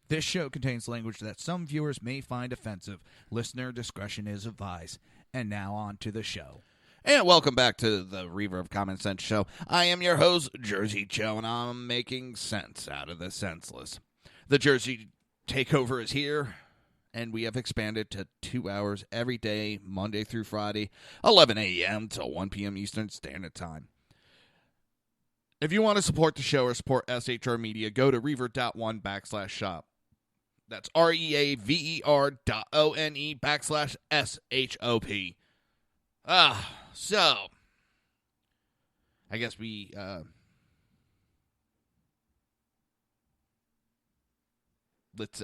This show contains language that some viewers may find offensive. Listener discretion is advised. And now on to the show. And welcome back to the Reaver of Common Sense show. I am your host, Jersey Joe, and I'm making sense out of the senseless. The Jersey Takeover is here, and we have expanded to 2 hours every day, Monday through Friday, 11 a.m. to 1 p.m. Eastern Standard Time. If you want to support the show or support SHR Media, go to reaver.one/shop. That's REAVER.ONE/SHOP. So, I guess we, let's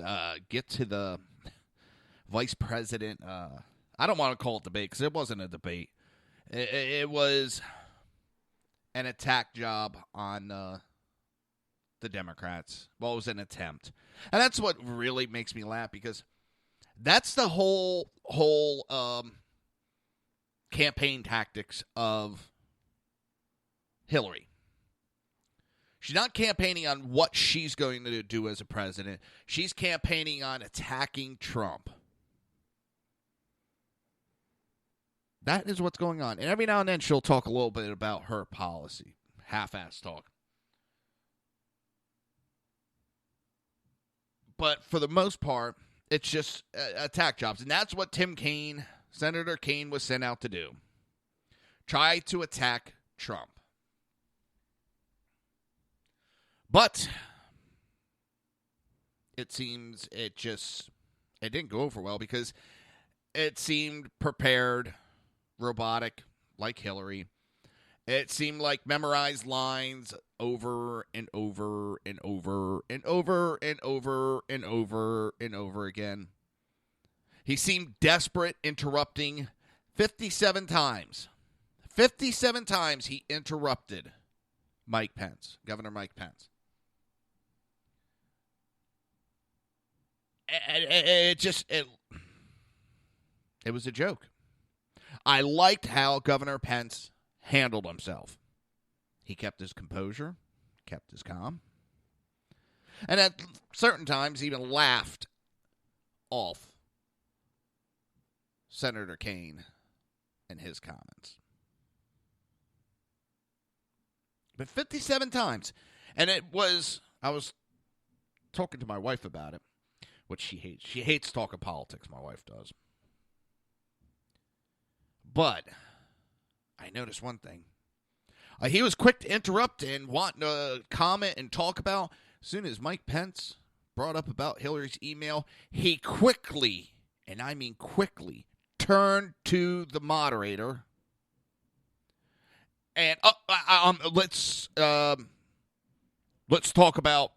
get to the vice president. I don't want to call it debate because it wasn't a debate. It was an attack job on the Democrats. Well, it was an attempt. And that's what really makes me laugh, because that's the whole campaign tactics of Hillary. She's not campaigning on what she's going to do as a president. She's campaigning on attacking Trump. That is what's going on. And every now and then she'll talk a little bit about her policy. Half-ass talk. But for the most part, it's just attack jobs. And that's what Senator Kaine was sent out to do. Try to attack Trump. But it seems it didn't go over well, because it seemed prepared, robotic, like Hillary. It seemed like memorized lines over and over and over and over and over and over and over again. He seemed desperate, interrupting 57 times. 57 times he interrupted Mike Pence, Governor Mike Pence. It was a joke. I liked how Governor Pence handled himself. He kept his composure, kept his calm, and at certain times even laughed off Senator Kaine and his comments. But 57 times. And I was talking to my wife about it, which she hates. She hates talking politics, my wife does. But I noticed one thing. He was quick to interrupt and want to comment and talk about. As soon as Mike Pence brought up about Hillary's email, he quickly, and I mean quickly, turned to the moderator and let's talk about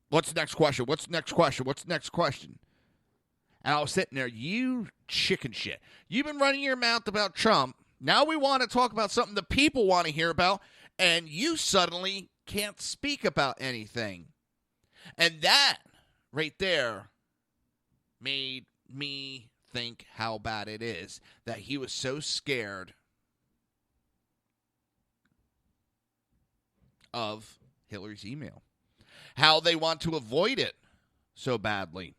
what's the next question. What's the next question? What's the next question? And I was sitting there, you chicken shit. You've been running your mouth about Trump. Now we want to talk about something the people want to hear about, and you suddenly can't speak about anything. And that right there made me think how bad it is that he was so scared of Hillary's email. How they want to avoid it so badly.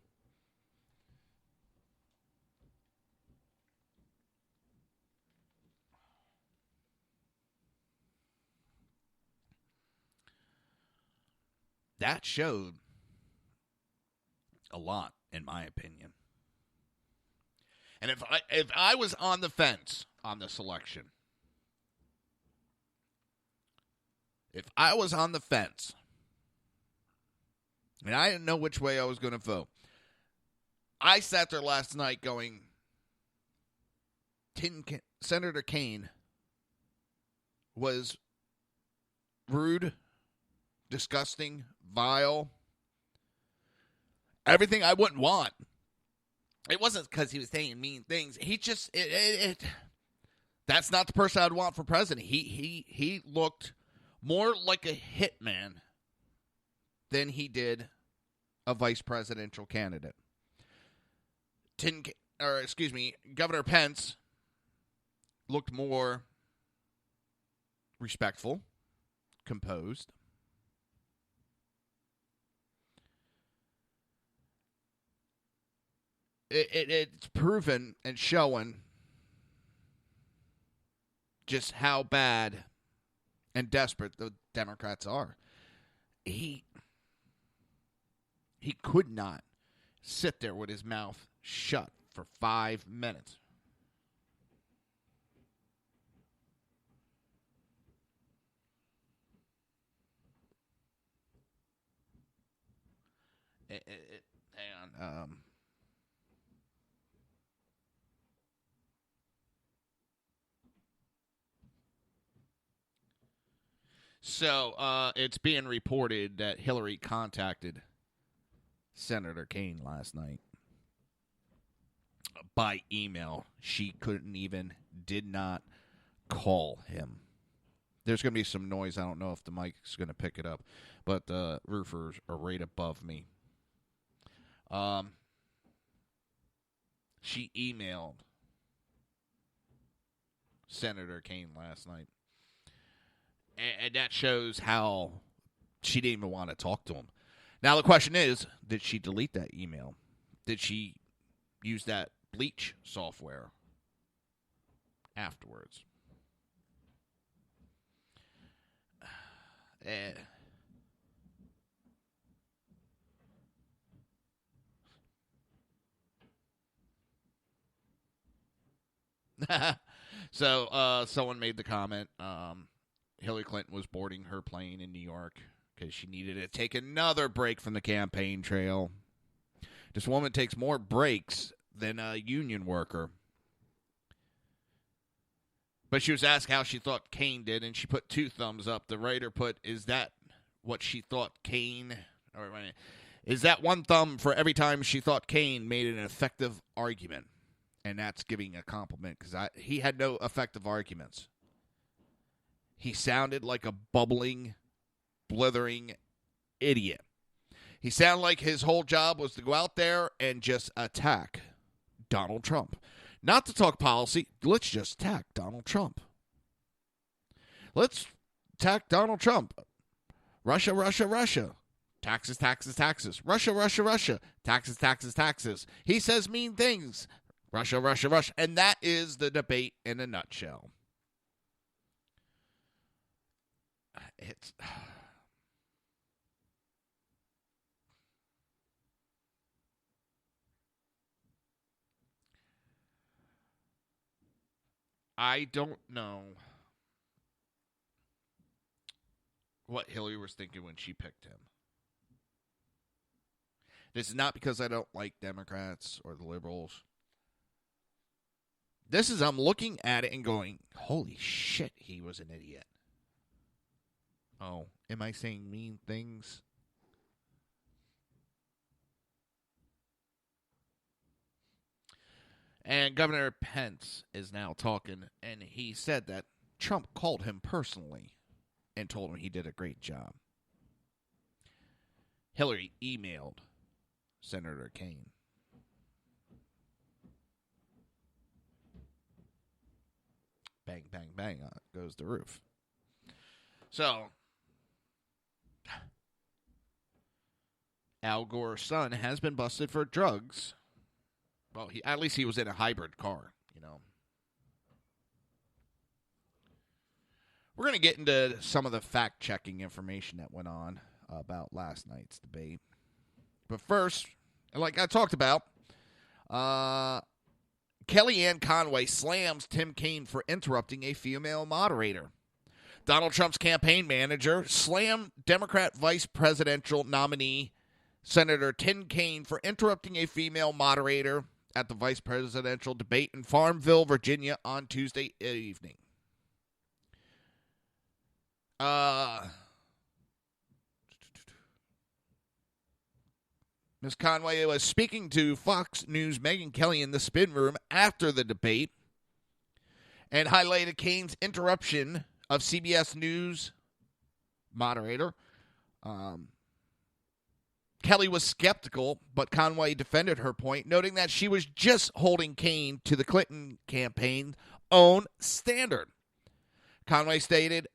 That showed a lot, in my opinion. And if I was on the fence on this election, if I was on the fence, and I didn't know which way I was going to vote, I sat there last night going, Senator Kaine was rude, disgusting, vile, everything I wouldn't want. It wasn't because he was saying mean things. He just, that's not the person I'd want for president. He looked more like a hitman than he did a vice presidential candidate. Governor Pence looked more respectful, composed. It's proven and showing just how bad and desperate the Democrats are. He could not sit there with his mouth shut for 5 minutes. Hang on. So, it's being reported that Hillary contacted Senator Kaine last night by email. She did not call him. There's going to be some noise. I don't know if the mic's going to pick it up, but the roofers are right above me. She emailed Senator Kaine last night, and that shows how she didn't even want to talk to him. Now, the question is, did she delete that email? Did she use that bleach software afterwards? So, someone made the comment, Hillary Clinton was boarding her plane in New York because she needed to take another break from the campaign trail. This woman takes more breaks than a union worker. But she was asked how she thought Kaine did, and she put 2 thumbs up. The writer put, is that what she thought Kaine, or is that 1 thumb for every time she thought Kaine made an effective argument? And that's giving a compliment, because he had no effective arguments. He sounded like a bubbling, blithering idiot. He sounded like his whole job was to go out there and just attack Donald Trump. Not to talk policy. Let's just attack Donald Trump. Let's attack Donald Trump. Russia, Russia, Russia. Taxes, taxes, taxes. Russia, Russia, Russia. Taxes, taxes, taxes. He says mean things. Russia, Russia, Russia. And that is the debate in a nutshell. I don't know what Hillary was thinking when she picked him. This is not because I don't like Democrats or the liberals. This is, I'm looking at it and going, holy shit, he was an idiot. Oh, am I saying mean things? And Governor Pence is now talking, and he said that Trump called him personally and told him he did a great job. Hillary emailed Senator Kaine. Bang, bang, bang, goes the roof. So, Al Gore's son has been busted for drugs. Well, at least he was in a hybrid car, you know. We're going to get into some of the fact-checking information that went on about last night's debate. But first, like I talked about, Kellyanne Conway slams Tim Kaine for interrupting a female moderator. Donald Trump's campaign manager slammed Democrat vice presidential nominee Senator Tim Kaine for interrupting a female moderator at the vice presidential debate in Farmville, Virginia on Tuesday evening. Ms. Conway was speaking to Fox News' Megyn Kelly in the spin room after the debate and highlighted Kaine's interruption of CBS News moderator. Kelly was skeptical, but Conway defended her point, noting that she was just holding Kaine to the Clinton campaign's own standard. Conway stated,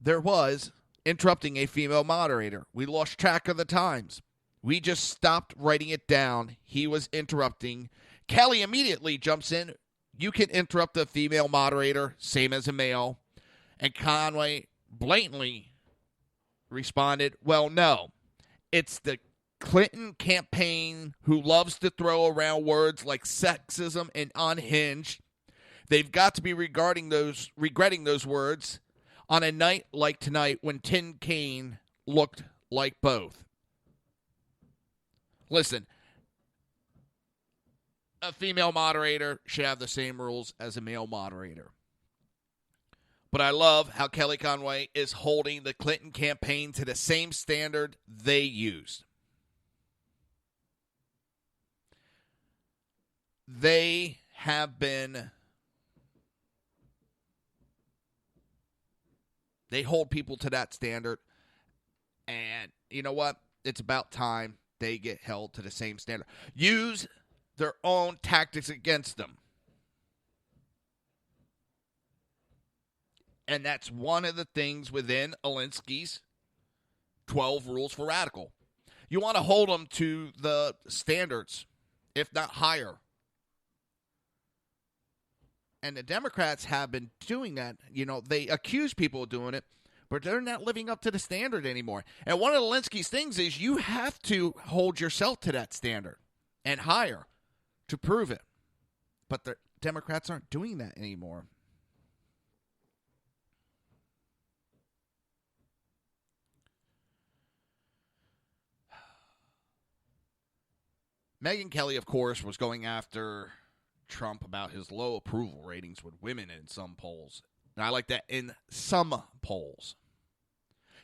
there was interrupting a female moderator. We lost track of the times. We just stopped writing it down. He was interrupting. Kelly immediately jumps in. You can interrupt a female moderator, same as a male. And Conway blatantly responded, well, no. It's the Clinton campaign who loves to throw around words like sexism and unhinged. They've got to be regretting those words on a night like tonight when Tim Kaine looked like both. Listen, a female moderator should have the same rules as a male moderator. But I love how Kelly Conway is holding the Clinton campaign to the same standard they used. They have been They hold people to that standard. And you know what? It's about time they get held to the same standard. Use their own tactics against them. And that's one of the things within Alinsky's 12 Rules for Radical. You want to hold them to the standards, if not higher. And the Democrats have been doing that. You know, they accuse people of doing it, but they're not living up to the standard anymore. And one of Alinsky's things is you have to hold yourself to that standard and higher to prove it. But the Democrats aren't doing that anymore. Megyn Kelly, of course, was going after Trump about his low approval ratings with women in some polls. And I like that, in some polls.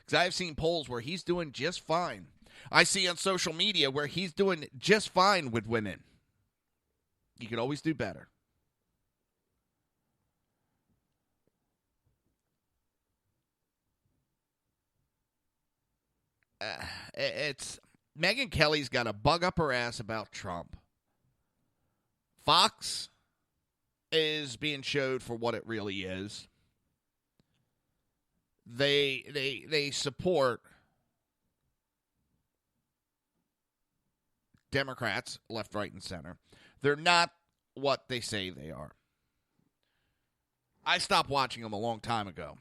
Because I've seen polls where he's doing just fine. I see on social media where he's doing just fine with women. You could always do better. Megyn Kelly's got a bug up her ass about Trump. Fox is being showed for what it really is. They support Democrats, left, right, and center. They're not what they say they are. I stopped watching them a long time ago.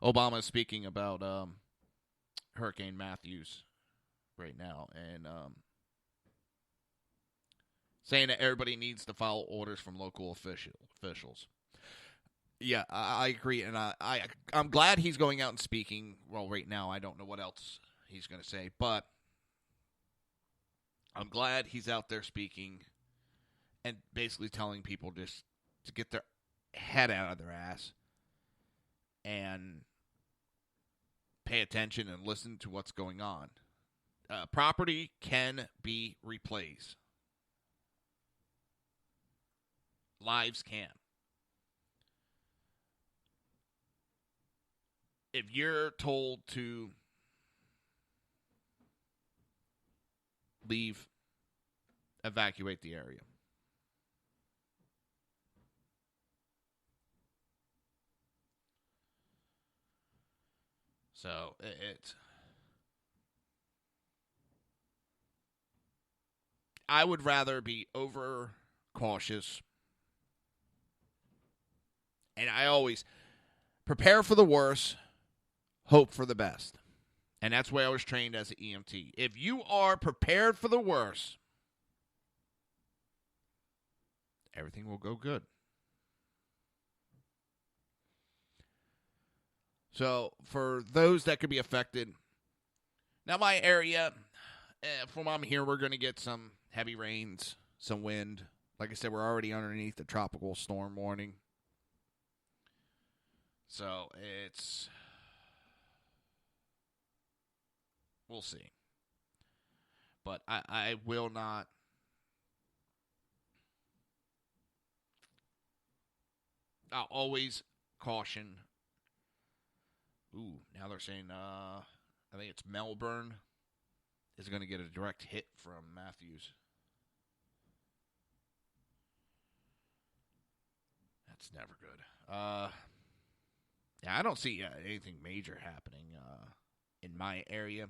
Obama is speaking about Hurricane Matthews right now and saying that everybody needs to follow orders from local officials. Yeah, I agree, and I'm glad he's going out and speaking. Well, right now, I don't know what else he's going to say, but I'm glad he's out there speaking and basically telling people just to get their head out of their ass and pay attention and listen to what's going on. Property can be replaced. Lives can. If you're told to leave, evacuate the area. So I would rather be over cautious. And I always prepare for the worst, hope for the best. And that's why I was trained as an EMT. If you are prepared for the worst, everything will go good. So, for those that could be affected, now my area, from what I'm here, we're going to get some heavy rains, some wind. Like I said, we're already underneath the tropical storm warning. So, we'll see. But I will not. I'll always caution. Ooh, now they're saying, I think it's Melbourne is going to get a direct hit from Matthews. That's never good. Yeah, I don't see anything major happening in my area,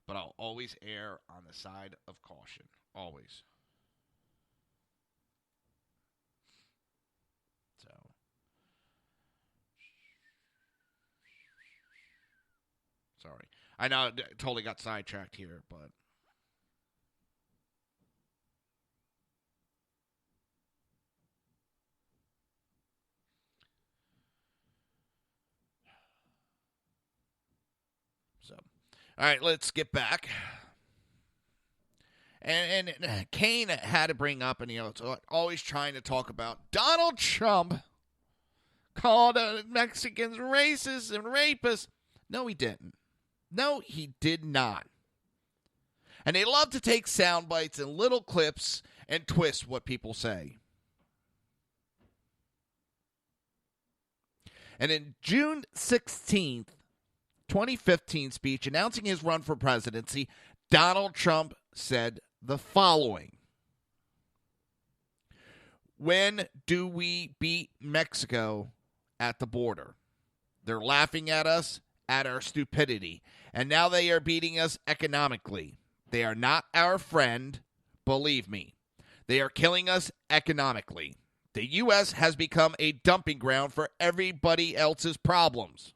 but I'll always err on the side of caution. Always. So. Sorry. I know I totally got sidetracked here, but. So, all right, let's get back. And Kane had to bring up, and always trying to talk about Donald Trump called Mexicans racist and rapists. No, he didn't. No, he did not. And they love to take sound bites and little clips and twist what people say. And in June 16th, 2015 speech announcing his run for presidency, Donald Trump said the following. When do we beat Mexico at the border? They're laughing at us, at our stupidity, and now they are beating us economically. They are not our friend, believe me. They are killing us economically. The U.S. has become a dumping ground for everybody else's problems.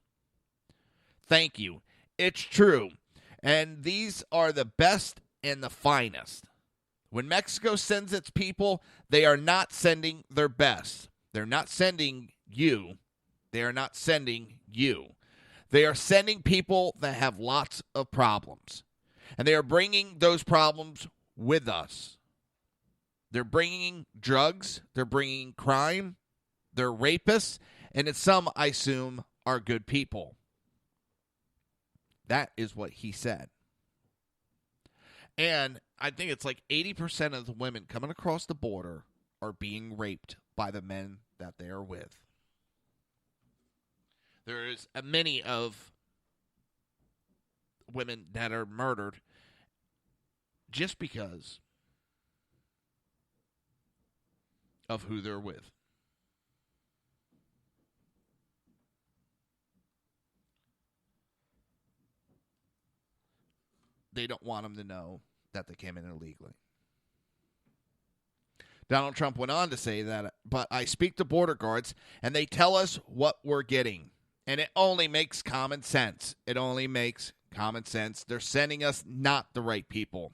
Thank you. It's true. And these are the best and the finest. When Mexico sends its people, they are not sending their best. They're not sending you. They are not sending you. They are sending people that have lots of problems. And they are bringing those problems with us. They're bringing drugs. They're bringing crime. They're rapists. And it's some, I assume, are good people. That is what he said. And I think it's like 80% of the women coming across the border are being raped by the men that they are with. There is many of women that are murdered just because of who they're with. They don't want them to know that they came in illegally. Donald Trump went on to say that, but I speak to border guards, and they tell us what we're getting. And it only makes common sense. It only makes common sense. They're sending us not the right people.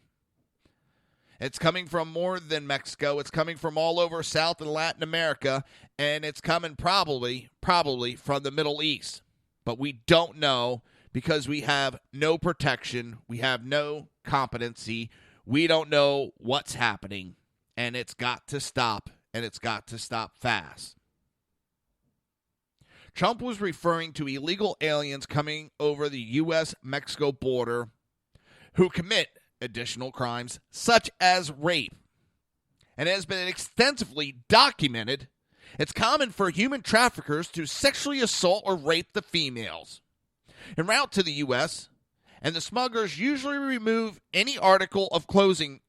It's coming from more than Mexico. It's coming from all over South and Latin America, and it's coming probably from the Middle East. But we don't know because we have no protection. We have no competency. We don't know what's happening, and it's got to stop, and it's got to stop fast. Trump was referring to illegal aliens coming over the U.S.-Mexico border who commit additional crimes such as rape. And it has been extensively documented. It's common for human traffickers to sexually assault or rape the females en route to the U.S., and the smugglers usually remove any article of clothing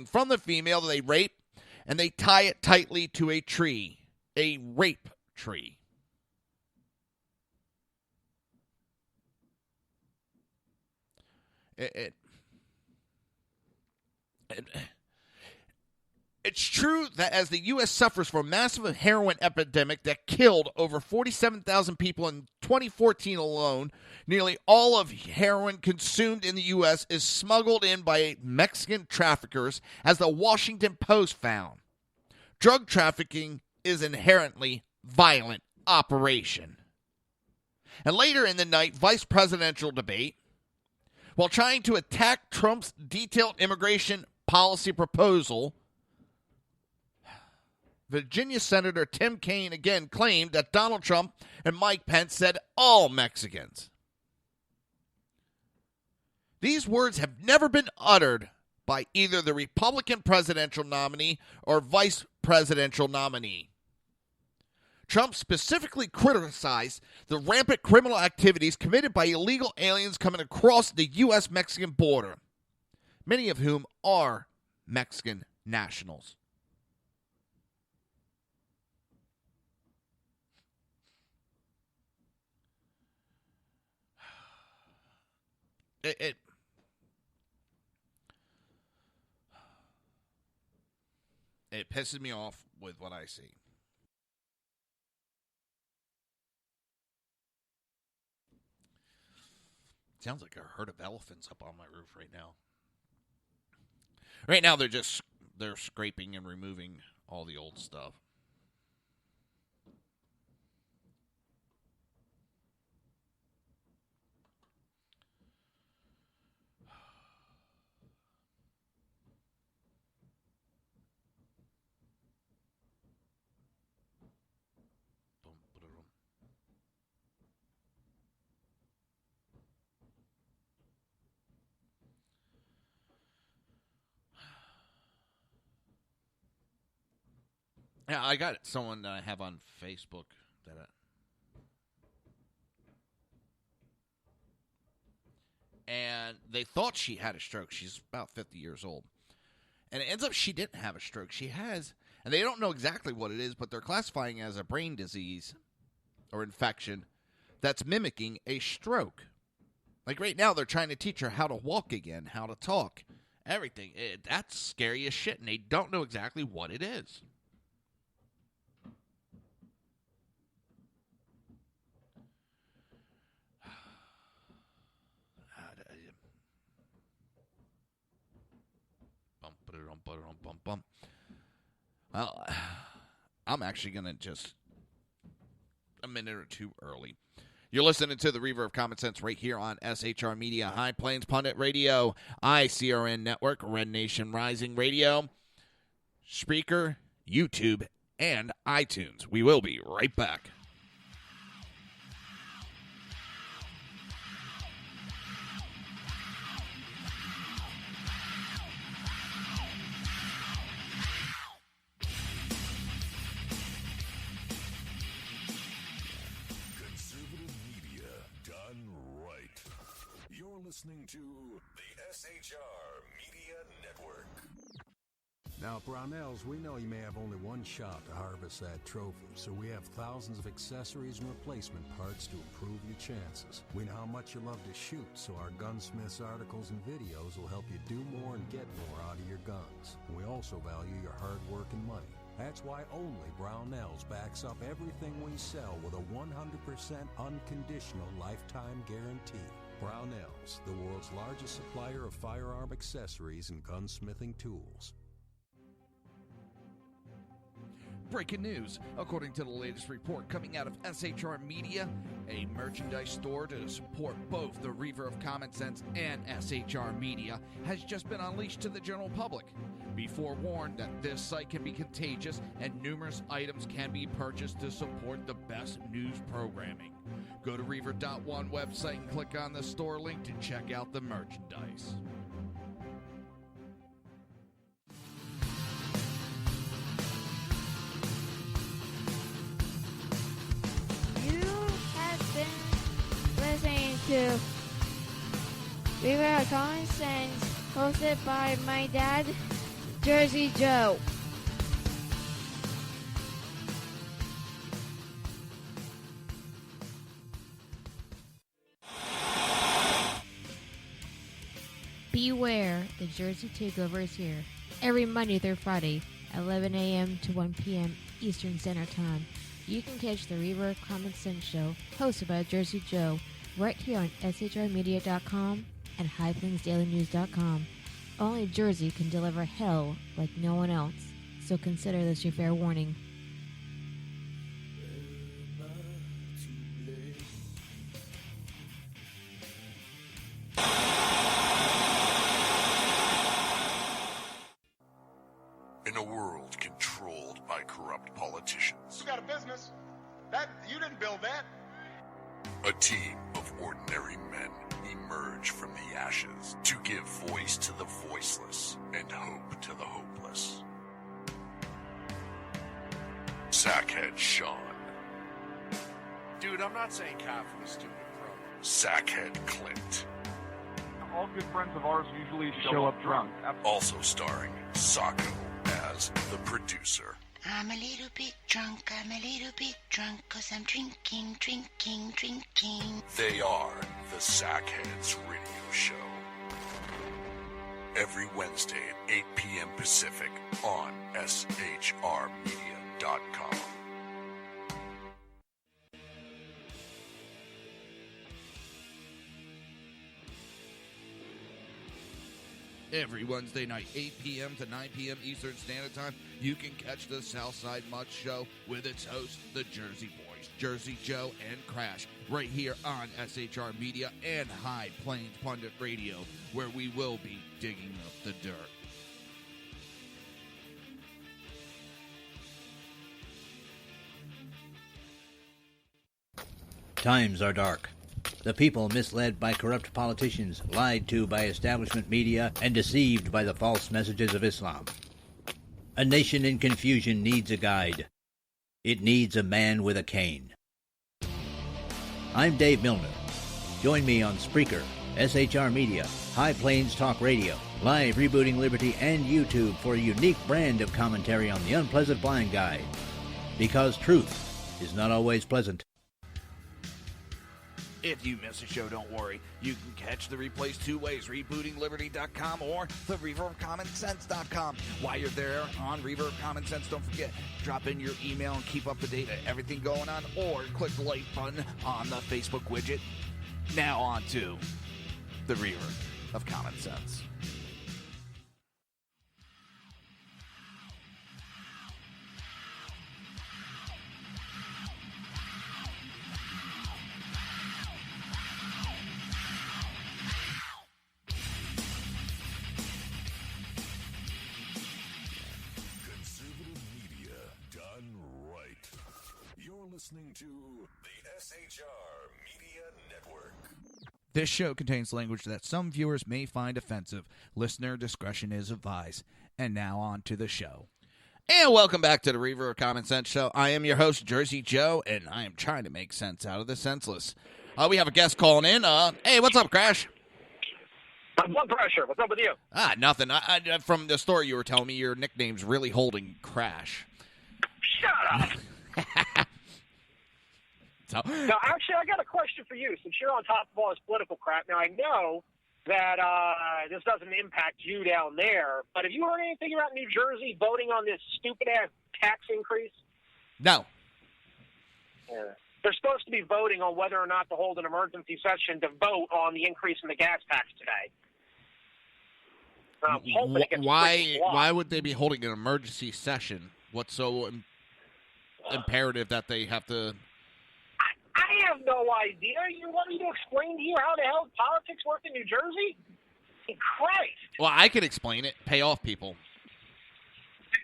from the female that they rape, and they tie it tightly to a tree, a rape tree. It's true that as the U.S. suffers from a massive heroin epidemic that killed over 47,000 people in 2014 alone, nearly all of heroin consumed in the U.S. is smuggled in by Mexican traffickers, as the Washington Post found. Drug trafficking is an inherently violent operation. And later in the night, vice presidential debate, while trying to attack Trump's detailed immigration policy proposal, Virginia Senator Tim Kaine again claimed that Donald Trump and Mike Pence said all Mexicans. These words have never been uttered by either the Republican presidential nominee or vice presidential nominee. Trump specifically criticized the rampant criminal activities committed by illegal aliens coming across the U.S.-Mexican border, many of whom are Mexican nationals. It pisses me off with what I see. Sounds like a herd of elephants up on my roof right now. Right now they're scraping and removing all the old stuff. Yeah, I got someone that I have on Facebook that and they thought she had a stroke. She's about 50 years old. And it ends up she didn't have a stroke. She has, and they don't know exactly what it is, but they're classifying it as a brain disease or infection that's mimicking a stroke. Like right now, they're trying to teach her how to walk again, how to talk, everything. That's scary as shit, and they don't know exactly what it is. Well, I'm actually going to just a minute or two early. You're listening to the Reaver of Common Sense right here on SHR Media, High Plains Pundit Radio, ICRN Network, Red Nation Rising Radio, Spreaker, YouTube, and iTunes. We will be right back. Listening to the SHR Media Network. Now, Brownells, we know you may have only one shot to harvest that trophy, so we have thousands of accessories and replacement parts to improve your chances. We know how much you love to shoot, so our gunsmiths articles and videos will help you do more and get more out of your guns. And we also value your hard work and money. That's why only Brownells backs up everything we sell with a 100% unconditional lifetime guarantee. Brownells, the world's largest supplier of firearm accessories and gunsmithing tools. Breaking news. According to the latest report coming out of SHR Media, a merchandise store to support both the Reaver of Common Sense and SHR Media has just been unleashed to the general public. Be forewarned that this site can be contagious and numerous items can be purchased to support the best news programming. Go to Reaver.one website and click on the store link to check out the merchandise. Listening to Reaver of Common Sense, hosted by my dad, Jersey Joe. Beware, the Jersey Takeover is here. Every Monday through Friday, 11 a.m. to 1 p.m. Eastern Standard Time. You can catch the Reaver of Common Sense show, hosted by Jersey Joe, right here on shrmedia.com and highplainsdailynews.com. Only Jersey can deliver hell like no one else, so consider this your fair warning. In a world controlled by corrupt politicians, You got a business. That you didn't build that. a team of ordinary men emerge from the ashes to give voice to the voiceless and hope to the hopeless. Sackhead Sean, Dude, I'm not saying cop for the stupid pro. Sackhead Clint, All good friends of ours usually show up drunk. also starring Sacco as the producer. I'm a little bit drunk, 'cause I'm drinking. They are the Sackheads Radio Show. Every Wednesday at 8 p.m. Pacific on shrmedia.com. Every Wednesday night, 8 p.m. to 9 p.m. Eastern Standard Time, you can catch the Southside Mutt Show with its hosts, the Jersey Boys, Jersey Joe and Crash, right here on SHR Media and High Plains Pundit Radio, where we will be digging up the dirt. Times are dark. The people misled by corrupt politicians, lied to by establishment media, and deceived by the false messages of Islam. A nation in confusion needs a guide. It needs a man with a cane. I'm Dave Milner. Join me on Spreaker, SHR Media, High Plains Talk Radio, Live Rebooting Liberty, and YouTube for a unique brand of commentary on the unpleasant blind guide. Because truth is not always pleasant. If you miss a show, don't worry. You can catch the replays two ways, rebootingliberty.com or the Reaver of Common Sense.com. While you're there on Reaver of Common Sense, don't forget, drop in your email and keep up to date on everything going on, or click the like button on the Facebook widget. Now on to the Reaver of Common Sense. Listening to the SHR Media Network. This show contains language that some viewers may find offensive. Listener discretion is advised. And now on to the show. And welcome back to the Reaver of Common Sense Show. I am your host, Jersey Joe, and I am trying to make sense out of the senseless. We have a guest calling in. Hey, what's up, Crash? Blood pressure. What's up with you? Nothing. From the story you were telling me, your nickname's really holding Crash. Shut up. Now, actually, I got a question for you. Since you're on top of all this political crap, now I know that this doesn't impact you down there, but have you heard anything about New Jersey voting on this stupid-ass tax increase? No. Yeah. They're supposed to be voting on whether or not to hold an emergency session to vote on the increase in the gas tax today. Why would they be holding an emergency session? What's so imperative that they have to... I have no idea. You want me to explain to you how the hell politics work in New Jersey? Christ. Well, I can explain it. Pay off people.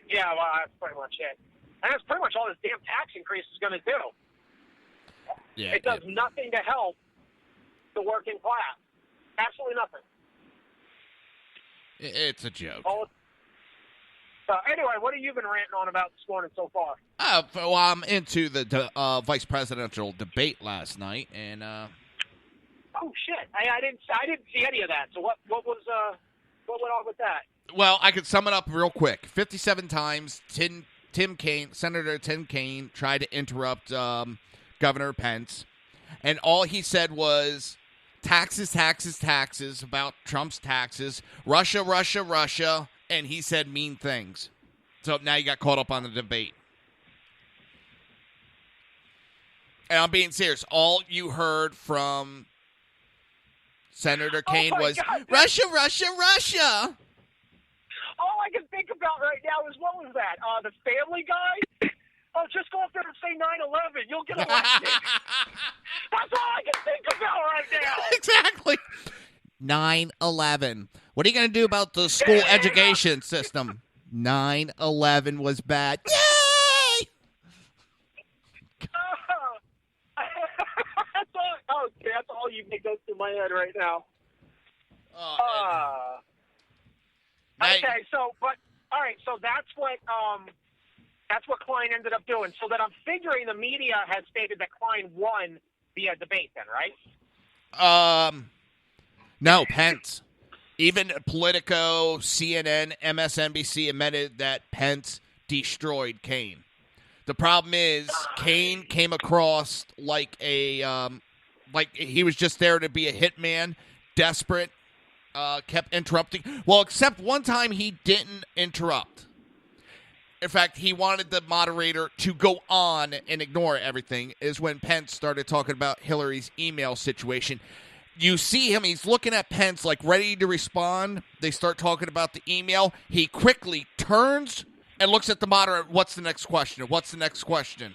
Yeah, well, that's pretty much it. And that's pretty much all this damn tax increase is going to do. Yeah, it does nothing to help the working class. Absolutely nothing. It's a joke. Anyway, what have you been ranting on about this morning so far? Well, I'm into the vice presidential debate last night, and oh shit, I didn't see any of that. So what went on with that? Well, I could sum it up real quick. 57 times, Senator Tim Kaine tried to interrupt Governor Pence, and all he said was taxes, taxes, taxes about Trump's taxes, Russia, Russia, Russia. And he said mean things. So now you got caught up on the debate. And I'm being serious. All you heard from Senator Kaine was, God, Russia, Russia, Russia. All I can think about right now is, what was that? The Family Guy? Oh, just go up there and say 9/11. You'll get elected. That's all I can think about right now. Exactly. 9/11. What are you going to do about the school education system? 9/11 was bad. Yay! That's all you can go through my head right now. Okay, so that's what Klein ended up doing. So that I'm figuring the media has stated that Klein won via debate then, right? No, Pence. Even Politico, CNN, MSNBC admitted that Pence destroyed Kaine. The problem is Kaine came across like like he was just there to be a hitman, desperate, kept interrupting. Well, except one time he didn't interrupt. In fact, he wanted the moderator to go on and ignore everything, is when Pence started talking about Hillary's email situation. You see him, he's looking at Pence like ready to respond. They start talking about the email. He quickly turns and looks at the moderator. What's the next question? What's the next question?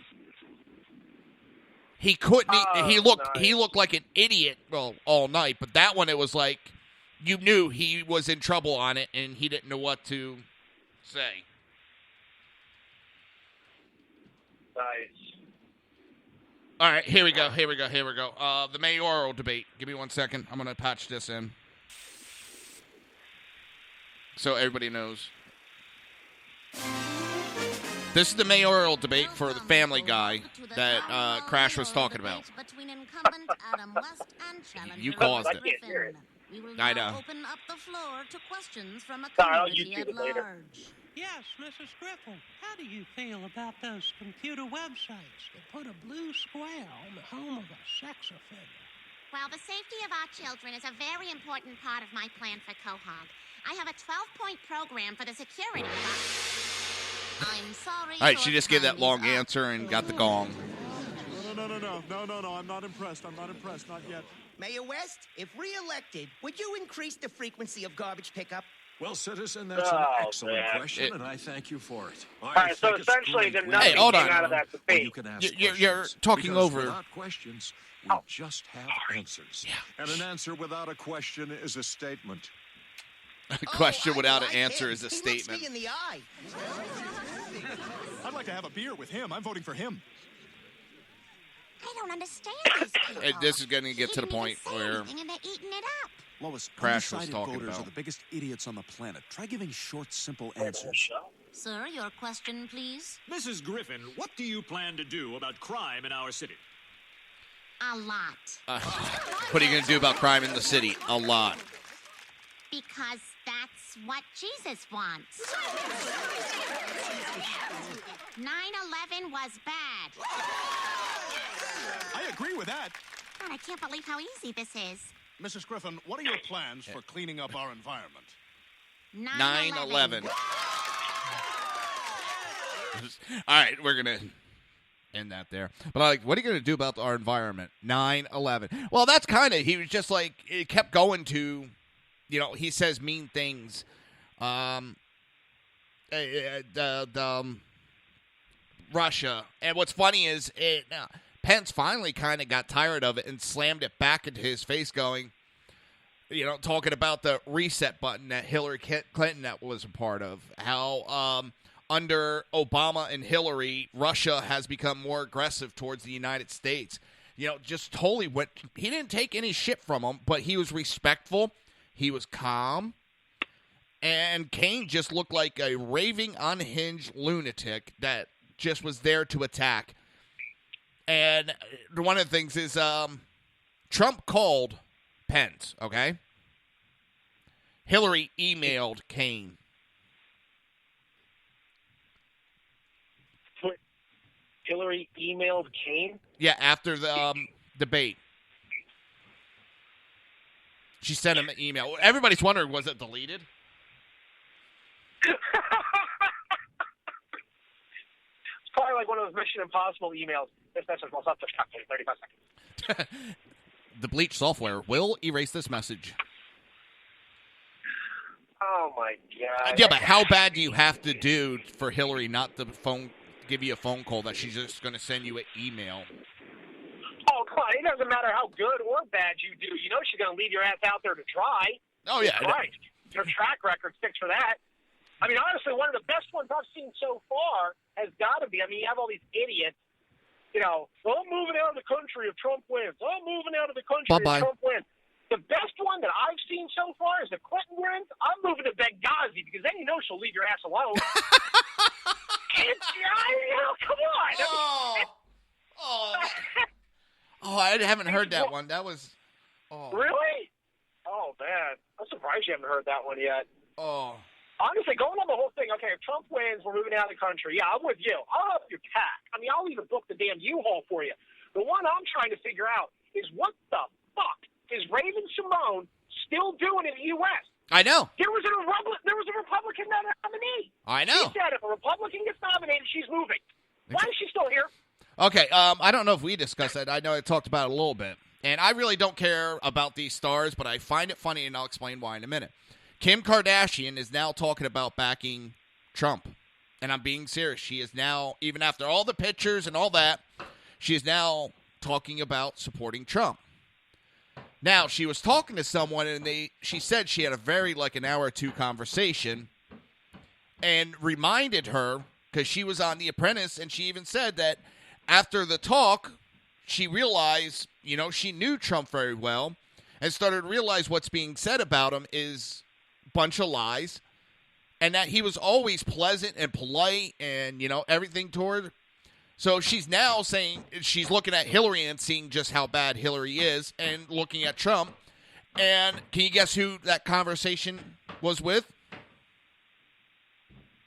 He couldn't. He looked like an idiot. Well, all night, but that one, it was like you knew he was in trouble on it, and he didn't know what to say. Nice. All right, here we go. The mayoral debate. Give me 1 second. I'm going to patch this in so everybody knows. This is the mayoral debate for the Family Guy that Crash was talking about. You caused it. I know. Open up the floor to questions from a I'll community YouTube at it later. large. Yes, Mrs. Griffin. How do you feel about those computer websites that put a blue square on the home of a sex offender? Well, the safety of our children is a very important part of my plan for Quahog. I have a 12-point program for the security of I'm sorry. All right, she just gave that long answer and got the gong. No, I'm not impressed. Not yet. Mayor West, if re-elected, would you increase the frequency of garbage pickup? Well, citizen, that's an excellent question, and I thank you for it. All right, so essentially, then nothing Hey, hold came on. out of that debate. You're talking because over. Without questions, we just have answers. And an answer without a question is a statement. A question without an answer is a He statement. looks me in the eye. I'd like to have a beer with him. I'm voting for him. I don't understand these people. This is going to get to the point where And they're eating it up. Lois, Crash was undecided talking voters about. are the biggest idiots on the planet. Try giving short, simple answers. Sir, your question, please. Mrs. Griffin, what do you plan to do about crime in our city? A lot. What are you going to do about crime in the city? A lot. Because that's what Jesus wants. 9/11 was bad. I agree with that. God, I can't believe how easy this is. Mrs. Griffin, what are your plans for cleaning up our environment? 9/11. All right, we're going to end that there. But like, what are you going to do about our environment? 9/11. Well, that's kind of, he was just like, it kept going to, he says mean things. Russia. And what's funny is Pence finally kind of got tired of it and slammed it back into his face going, talking about the reset button that Hillary Clinton that was a part of. How under Obama and Hillary, Russia has become more aggressive towards the United States. Just totally went. He didn't take any shit from him, but he was respectful. He was calm. And Kane just looked like a raving, unhinged lunatic that just was there to attack. And one of the things is Trump called Pence, okay? Hillary emailed Kane. Hillary emailed Kane? Yeah, after the debate. She sent him an email. Everybody's wondering, was it deleted? It's probably like one of those Mission Impossible emails. This message will stop the shot in 35 seconds. The Bleach software will erase this message. Oh, my God. Yeah, but how bad do you have to do for Hillary not to give you a phone call that she's just going to send you an email? Oh, come on. It doesn't matter how good or bad you do. You know she's going to leave your ass out there to dry. Oh, yeah. Right. Her track record sticks for that. I mean, honestly, one of the best ones I've seen so far has got to be, you have all these idiots, I'm moving out of the country if Trump wins. I'm moving out of the country Bye-bye. if Trump wins. The best one that I've seen so far is if Clinton wins, I'm moving to Benghazi because then she'll leave your ass alone. Come on. I haven't heard that one. That was... Oh. Really? Oh, man. I'm surprised you haven't heard that one yet. Oh. Honestly, going on the whole thing, okay, if Trump wins, we're moving out of the country. Yeah, I'm with you. I'll help you pack. I'll even book the damn U-Haul for you. The one I'm trying to figure out is what the fuck is Raven Simone still doing in the U.S.? I know. There was a Republican nominee. I know. She said if a Republican gets nominated, she's moving. Why is she still here? Okay, I don't know if we discussed that. I know I talked about it a little bit. And I really don't care about these stars, but I find it funny, and I'll explain why in a minute. Kim Kardashian is now talking about backing Trump. And I'm being serious. She is now, even after all the pictures and all that, she is now talking about supporting Trump. Now, she was talking to someone, and she said she had a very, an hour or two conversation and reminded her, because she was on The Apprentice, and she even said that after the talk, she realized, she knew Trump very well and started to realize what's being said about him is a bunch of lies and that he was always pleasant and polite and, everything toward. So she's now saying she's looking at Hillary and seeing just how bad Hillary is and looking at Trump. And can you guess who that conversation was with?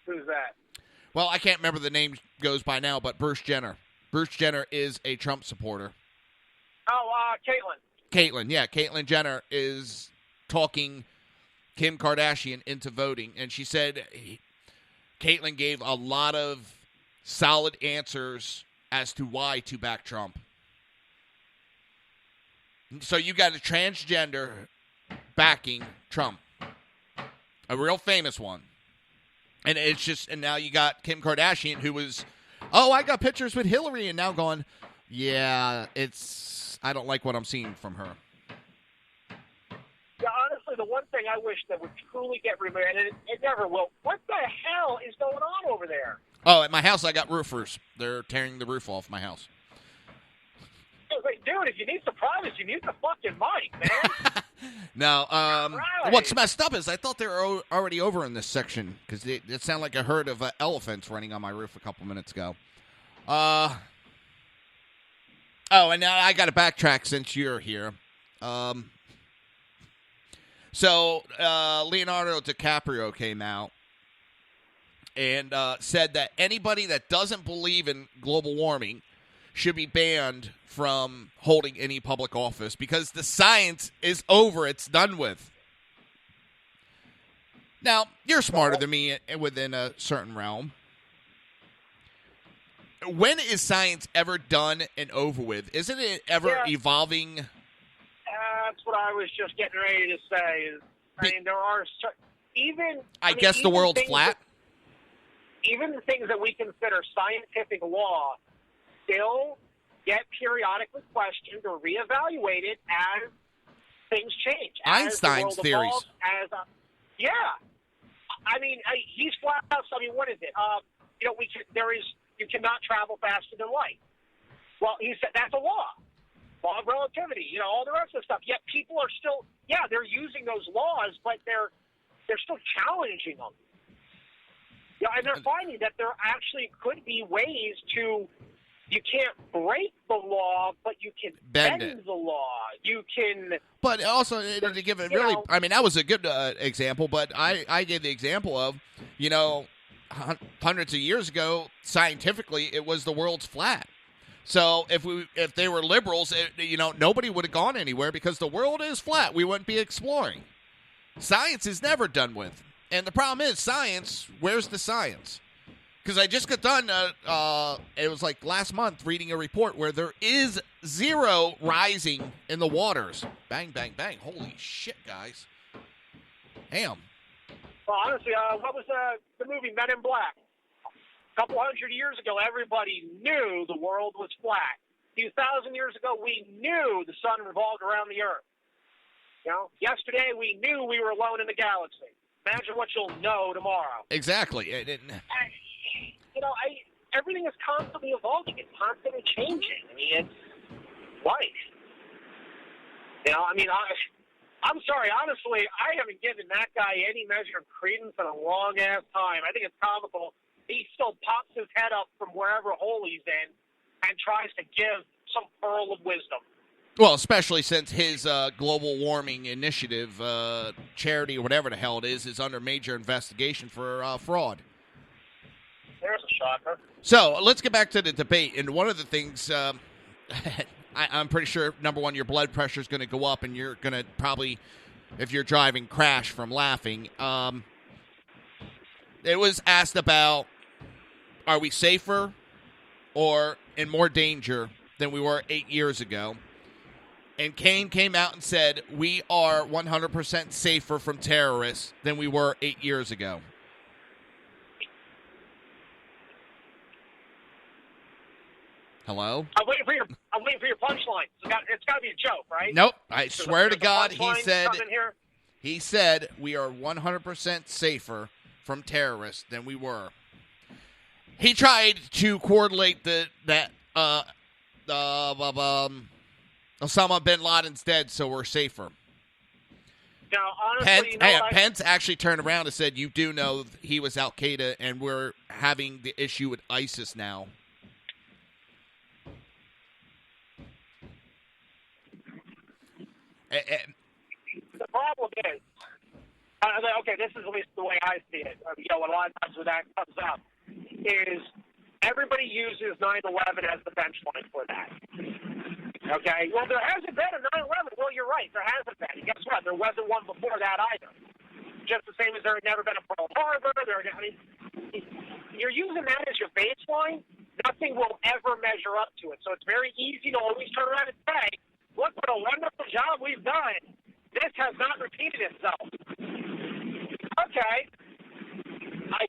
Who's that? Well, I can't remember the name goes by now, but Bruce Jenner. Bruce Jenner is a Trump supporter. Oh, Caitlyn. Caitlyn Jenner is talking Kim Kardashian into voting, and she said Caitlyn gave a lot of solid answers as to why to back Trump. So you got a transgender backing Trump, a real famous one. And and now you got Kim Kardashian, who was, I got pictures with Hillary, and now going, I don't like what I'm seeing from her. Yeah, honestly, the one thing I wish that would truly get removed, and it never will, what the hell is going on over there? Oh, at my house, I got roofers. They're tearing the roof off my house. Dude, if you need some privacy, you need the fucking mic, man. No, what's messed up is I thought they were already over in this section because it sounded like a herd of elephants running on my roof a couple minutes ago. And now I got to backtrack since you're here. So Leonardo DiCaprio came out and said that anybody that doesn't believe in global warming should be banned from holding any public office because the science is over. It's done with. Now, you're smarter than me within a certain realm. When is science ever done and over with? Isn't it ever evolving? That's what I was just getting ready to say. There are I guess the world's flat. Even the things that we consider scientific law still get periodically questioned or reevaluated as things change. Einstein's theories. He's flat out. What is it? You cannot travel faster than light. Well, he said that's a law of relativity. All the rest of the stuff. Yet people are still, they're using those laws, but they're still challenging them. And they're finding that there actually could be ways to. You can't break the law, but you can bend the law. You can. But also, to give it really, that was a good example, but I gave the example of, hundreds of years ago, scientifically, it was the world's flat. So if they were liberals, nobody would have gone anywhere because the world is flat. We wouldn't be exploring. Science is never done with. And the problem is, science, where's the science? Because I just got done, it was like last month, reading a report where there is zero rising in the waters. Bang, bang, bang. Holy shit, guys. Damn. Well, honestly, what was the movie Men in Black? A couple hundred years ago, everybody knew the world was flat. A few thousand years ago, we knew the sun revolved around the earth. Yesterday, we knew we were alone in the galaxy. Imagine what you'll know tomorrow. Exactly. Everything is constantly evolving. It's constantly changing. It's life. I'm sorry. Honestly, I haven't given that guy any measure of credence in a long-ass time. I think it's comical. He still pops his head up from wherever hole he's in and tries to give some pearl of wisdom. Well, especially since his global warming initiative, charity or whatever the hell it is under major investigation for fraud. There's a shocker. So let's get back to the debate. And one of the things, I'm pretty sure, number one, your blood pressure is going to go up, and you're going to probably, if you're driving, crash from laughing. It was asked about, are we safer or in more danger than we were 8 years ago? And Kane came out and said, we are 100% safer from terrorists than we were 8 years ago. Hello? I'm waiting for your punchline. It's got to be a joke, right? Nope. I swear to God, he said we are 100% safer from terrorists than we were. He tried to correlate that Osama bin Laden's dead, so we're safer. Now, honestly, Pence actually turned around and said, "You do know he was Al Qaeda, and we're having the issue with ISIS now." The problem is, okay, this is at least the way I see it. A lot of times when that comes up, is everybody uses 9/11 as the benchmark for that. Okay, well, there hasn't been a 9/11. Well, you're right, there hasn't been. Guess what? There wasn't one before that either. Just the same as there had never been a Pearl Harbor. You're using that as your baseline. Nothing will ever measure up to it. So it's very easy to always turn around and say, "Look what a wonderful job we've done. This has not repeated itself." Okay,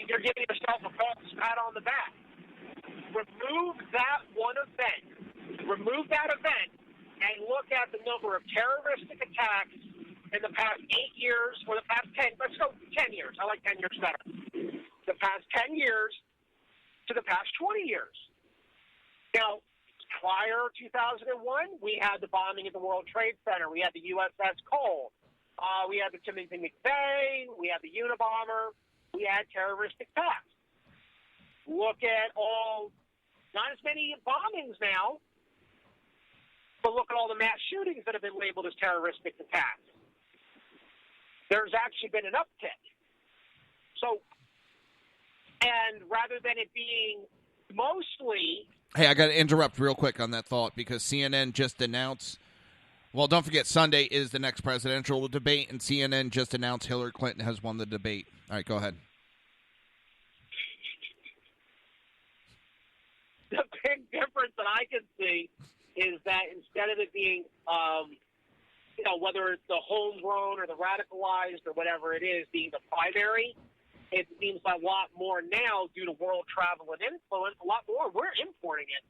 you're giving yourself a false pat on the back. Remove that one event. Remove that event and look at the number of terroristic attacks in the past 8 years, or the past 10, let's go 10 years. I like 10 years better. The past 10 years to the past 20 years. Now, prior to 2001, we had the bombing at the World Trade Center. We had the USS Cole. We had the Timothy McVeigh. We had the Unabomber. We had terroristic attacks. Look at not as many bombings now, but look at all the mass shootings that have been labeled as terroristic attacks. There's actually been an uptick. So, and rather than it being mostly... Hey, I got to interrupt real quick on that thought because CNN just announced... Well, don't forget, Sunday is the next presidential debate, and CNN just announced Hillary Clinton has won the debate. All right, go ahead. The big difference that I can see is that instead of it being, whether it's the homegrown or the radicalized or whatever it is, being the primary, it seems a lot more now due to world travel and influence. A lot more, we're importing it.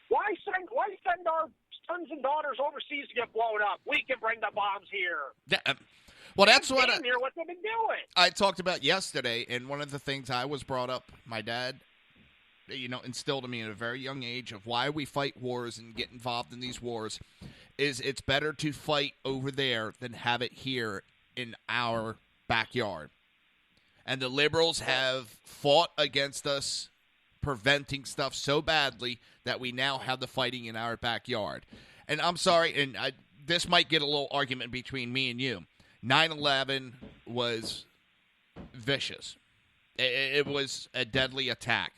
Why send our sons and daughters overseas to get blown up? We can bring the bombs here. Well, that's what what they've been doing. I talked about yesterday, and one of the things I was brought up, my dad, instilled in me at a very young age of why we fight wars and get involved in these wars, is it's better to fight over there than have it here in our backyard. And the liberals have fought against us, preventing stuff so badly that we now have the fighting in our backyard. And I'm sorry, and this might get a little argument between me and you. 9/11 was vicious. It was a deadly attack.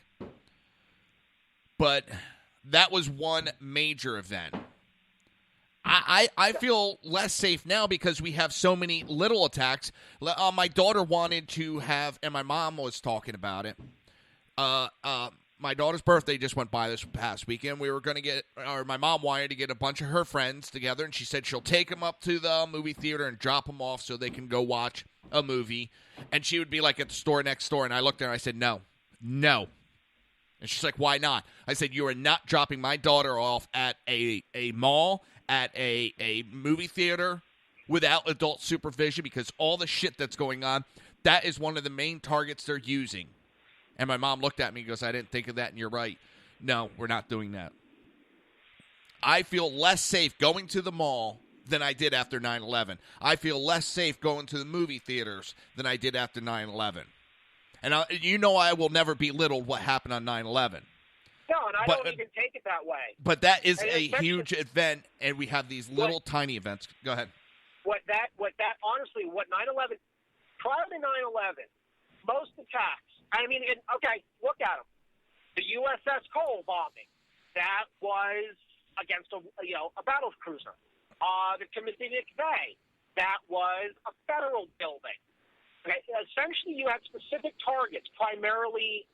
But that was one major event. I feel less safe now because we have so many little attacks. My daughter wanted to have, and my mom was talking about it, my daughter's birthday just went by this past weekend. We were going to get, or my mom wanted to get a bunch of her friends together, and she said she'll take them up to the movie theater and drop them off so they can go watch a movie. And she would be like at the store next door, and I looked at her and I said, no. And she's like, why not? I said, you are not dropping my daughter off at a mall, at a movie theater without adult supervision, because all the shit that's going on, that is one of the main targets they're using. And my mom looked at me and goes, I didn't think of that, and you're right. No, we're not doing that. I feel less safe going to the mall than I did after 9/11. I feel less safe going to the movie theaters than I did after 9/11. And I will never belittle what happened on 9/11. No, and I don't even take it that way. But that is a huge event, and we have these little tiny events. Go ahead. Honestly, what 9/11, prior to 9/11, most attacks, look at them. The USS Cole bombing, that was against a battle cruiser. The Timothy McVeigh, that was a federal building. Okay, essentially, you had specific targets, primarily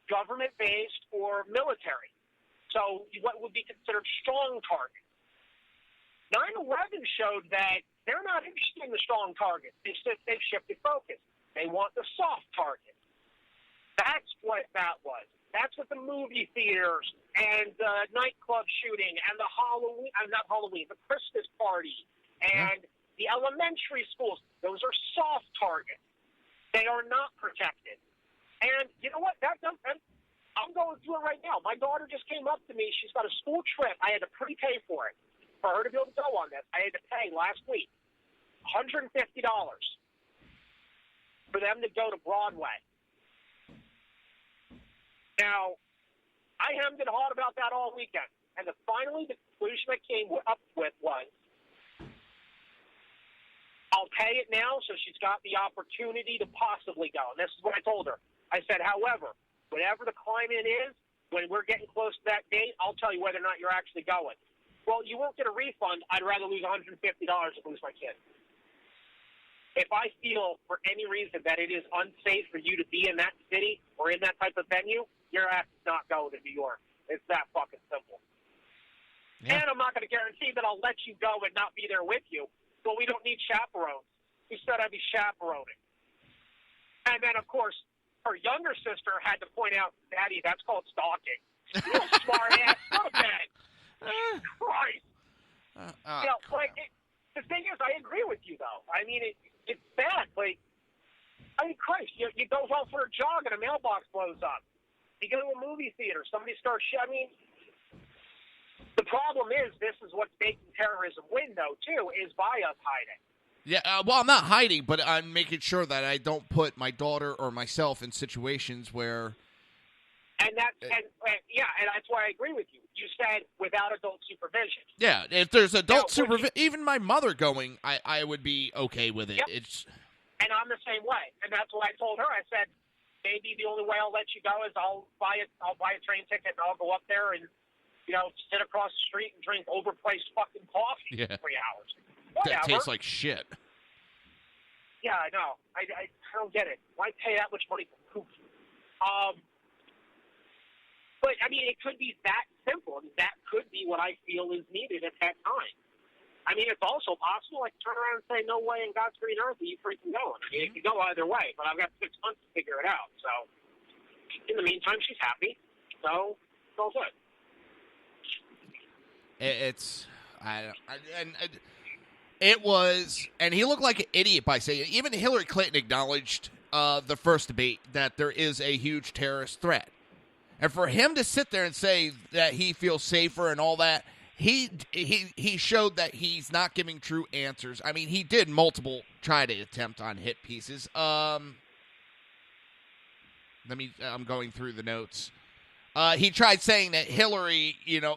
government-based or military. So what would be considered strong targets. 9/11 showed that they're not interested in the strong targets. They've shifted focus. They want the soft targets. That's what that was. That's what the movie theaters and the nightclub shooting and the the Christmas party and the elementary schools, those are soft targets. They are not protected. And you know what? I'm going through it right now. My daughter just came up to me. She's got a school trip. I had to prepay for it. for her to be able to go on this, I had to pay last week $150 for them to go to Broadway. Now, I hemmed and hawed about that all weekend, and finally the conclusion I came up with was, I'll pay it now so she's got the opportunity to possibly go. And this is what I told her. I said, however, whatever the climate is, when we're getting close to that date, I'll tell you whether or not you're actually going. Well, you won't get a refund. I'd rather lose $150 than lose my kid. If I feel for any reason that it is unsafe for you to be in that city or in that type of venue, your ass is not going to New York. It's that fucking simple. Yeah. And I'm not going to guarantee that I'll let you go and not be there with you. Well, we don't need chaperones. He said I'd be chaperoning. And then, of course, her younger sister had to point out, Daddy, that's called stalking. You smart ass. Go to bed. Christ. The thing is, I agree with you, though. I mean, it's bad. Christ, you go home for a jog and a mailbox blows up. You go to a movie theater, somebody starts shouting. The problem is, this is what's making terrorism win, though, too, is by us hiding. Yeah, well, I'm not hiding, but I'm making sure that I don't put my daughter or myself in situations where... And that's why I agree with you. You said without adult supervision. Yeah, if there's adult supervision, even my mother going, I would be okay with it. Yep. And I'm the same way. And that's what I told her. I said, maybe the only way I'll let you go is I'll buy a train ticket and I'll go up there and sit across the street and drink overpriced fucking coffee for 3 hours. Whatever. That tastes like shit. Yeah, I know. I don't get it. Why pay that much money for poop? But, I mean, it could be that simple. I mean, that could be what I feel is needed at that time. I mean, it's also possible I can turn around and say, no way in God's green earth are you freaking going. I mean, it could go either way, but I've got 6 months to figure it out. So, in the meantime, she's happy. So, it's all good. It was, and he looked like an idiot by saying it. Even Hillary Clinton acknowledged the first debate that there is a huge terrorist threat. And for him to sit there and say that he feels safer and all that, he showed that he's not giving true answers. I mean, he did multiple try to attempt on hit pieces. I'm going through the notes. He tried saying that Hillary,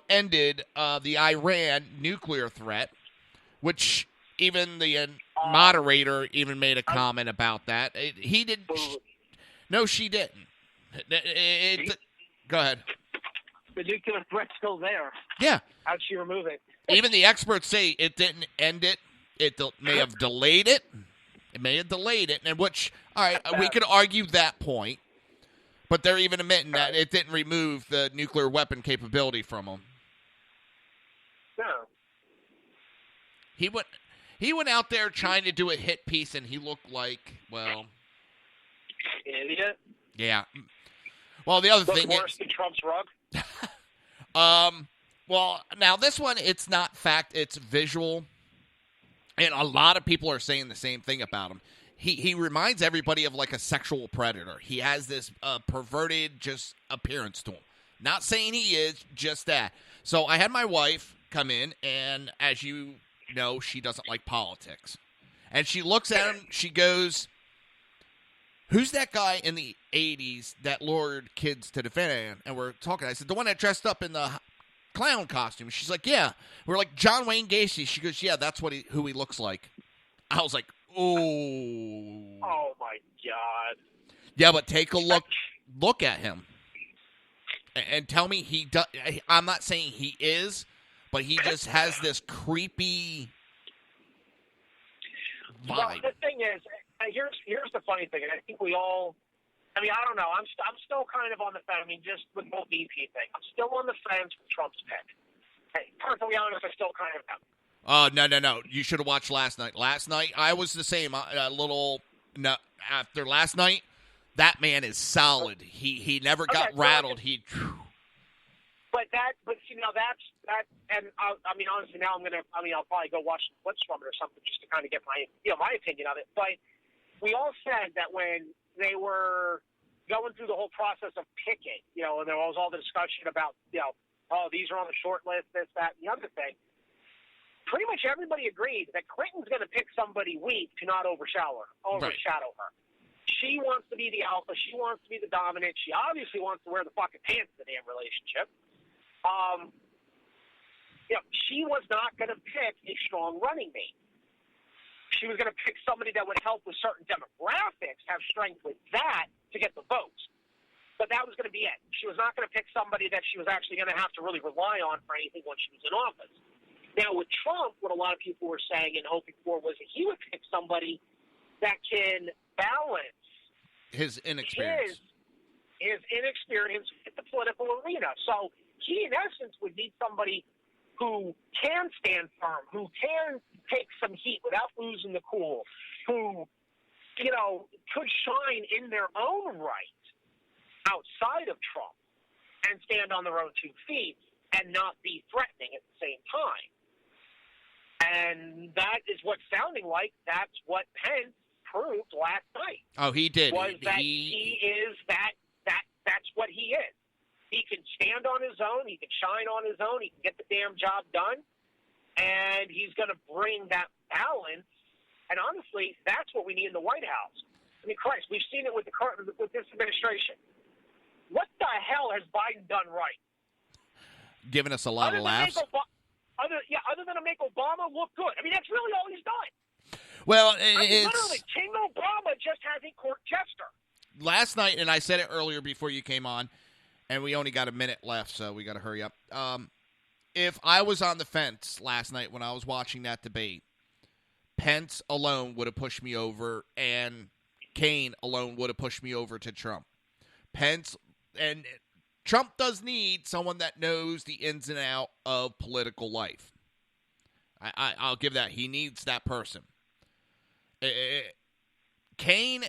ended the Iran nuclear threat, which even the moderator even made a comment about that. He did. No, she didn't. Go ahead. The nuclear threat's still there. Yeah. How'd she remove it? Even the experts say it didn't end it. It may have delayed it. It may have delayed it. And which, all right, we could argue that point. But they're even admitting that it didn't remove the nuclear weapon capability from them. No. He went out there trying to do a hit piece, and he looked like, well... Idiot? Yeah. Well, the other thing worse than Trump's rug? Well, now this one, it's not fact, it's visual. And a lot of people are saying the same thing about him. He reminds everybody of like a sexual predator. He has this perverted just appearance to him. Not saying he is, just that. So I had my wife come in, and as you know, she doesn't like politics. And she looks at him, she goes, who's that guy in the 80s that lured kids to the fan? And we're talking. I said, the one that dressed up in the clown costume. She's like, yeah. We're like, John Wayne Gacy. She goes, yeah, that's who he looks like. I was like, oh. Oh, my God. Yeah, but take a look at him. And tell me he does. I'm not saying he is, but he just has this creepy vibe. Well, the thing is, here's the funny thing, and I think we all, I mean, I don't know, I'm still kind of on the fence. I mean, just with the whole VP thing, I'm still on the fence with Trump's pick. Hey, perfectly honest, I still kind of am. No. You should have watched last night. Last night, I was the same. After last night, that man is solid. He never got rattled. But you know, that's, and I mean, honestly, now I'll probably go watch some clips from it or something just to kind of get my opinion of it. But we all said that when they were going through the whole process of picking, and there was all the discussion about, oh, these are on the short list, this, that, and the other thing. pretty much everybody agreed that Clinton's going to pick somebody weak to not overshadow her. She wants to be the alpha. She wants to be the dominant. She obviously wants to wear the fucking pants in the damn relationship. She was not going to pick a strong running mate. She was going to pick somebody that would help with certain demographics, have strength with that to get the votes. But that was going to be it. She was not going to pick somebody that she was actually going to have to really rely on for anything when she was in office. Now, with Trump, what a lot of people were saying and hoping for was that he would pick somebody that can balance his inexperience. His inexperience with the political arena. So he, in essence, would need somebody who can stand firm, who can take some heat without losing the cool, who, could shine in their own right outside of Trump and stand on their own 2 feet and not be threatening at the same time. And that is what's sounding like that's what Pence proved last night. Oh, he did. Was that he is that's what he is. He can stand on his own. He can shine on his own. He can get the damn job done. And he's going to bring that balance. And honestly, that's what we need in the White House. I mean, Christ, we've seen it with this administration. What the hell has Biden done right? Giving us a lot of laughs. Other than to make Obama look good. I mean, that's really all he's done. Well, literally, King Obama just has a court jester. Last night, and I said it earlier before you came on, and we only got a minute left, so we got to hurry up. If I was on the fence last night when I was watching that debate, Pence alone would have pushed me over, and Kaine alone would have pushed me over to Trump. Trump does need someone that knows the ins and outs of political life. I'll give that. He needs that person. Kaine,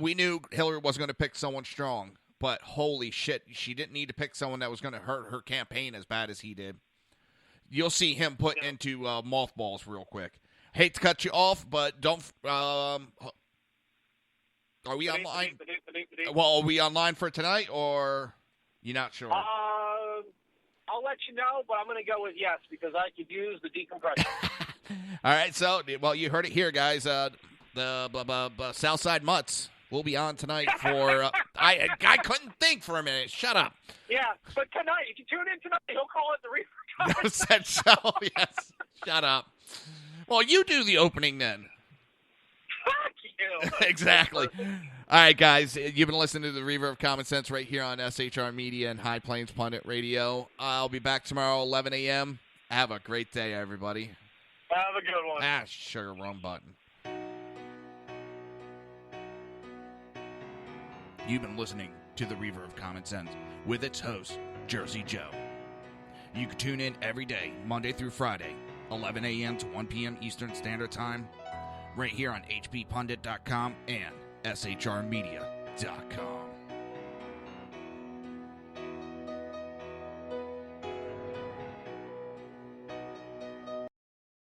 we knew Hillary was going to pick someone strong, but holy shit, she didn't need to pick someone that was going to hurt her campaign as bad as he did. You'll see him put into mothballs real quick. Hate to cut you off, but don't. Are we online? Well, are we online for tonight, or you're not sure? I'll let you know, but I'm going to go with yes because I could use the decompression. All right, so you heard it here, guys. The Southside Mutts will be on tonight for. I couldn't think for a minute. Shut up. Yeah, but tonight, if you tune in tonight, he'll call it the Reaver. Said show. Yes. Shut up. Well, you do the opening then. Fuck you. Exactly. All right, guys. You've been listening to the Reaver of Common Sense right here on SHR Media and High Plains Pundit Radio. I'll be back tomorrow, 11 a.m. Have a great day, everybody. Have a good one. Sugar, wrong button. You've been listening to the Reaver of Common Sense with its host, Jersey Joe. You can tune in every day, Monday through Friday, 11 a.m. to 1 p.m. Eastern Standard Time, right here on hppundit.com and shrmedia.com.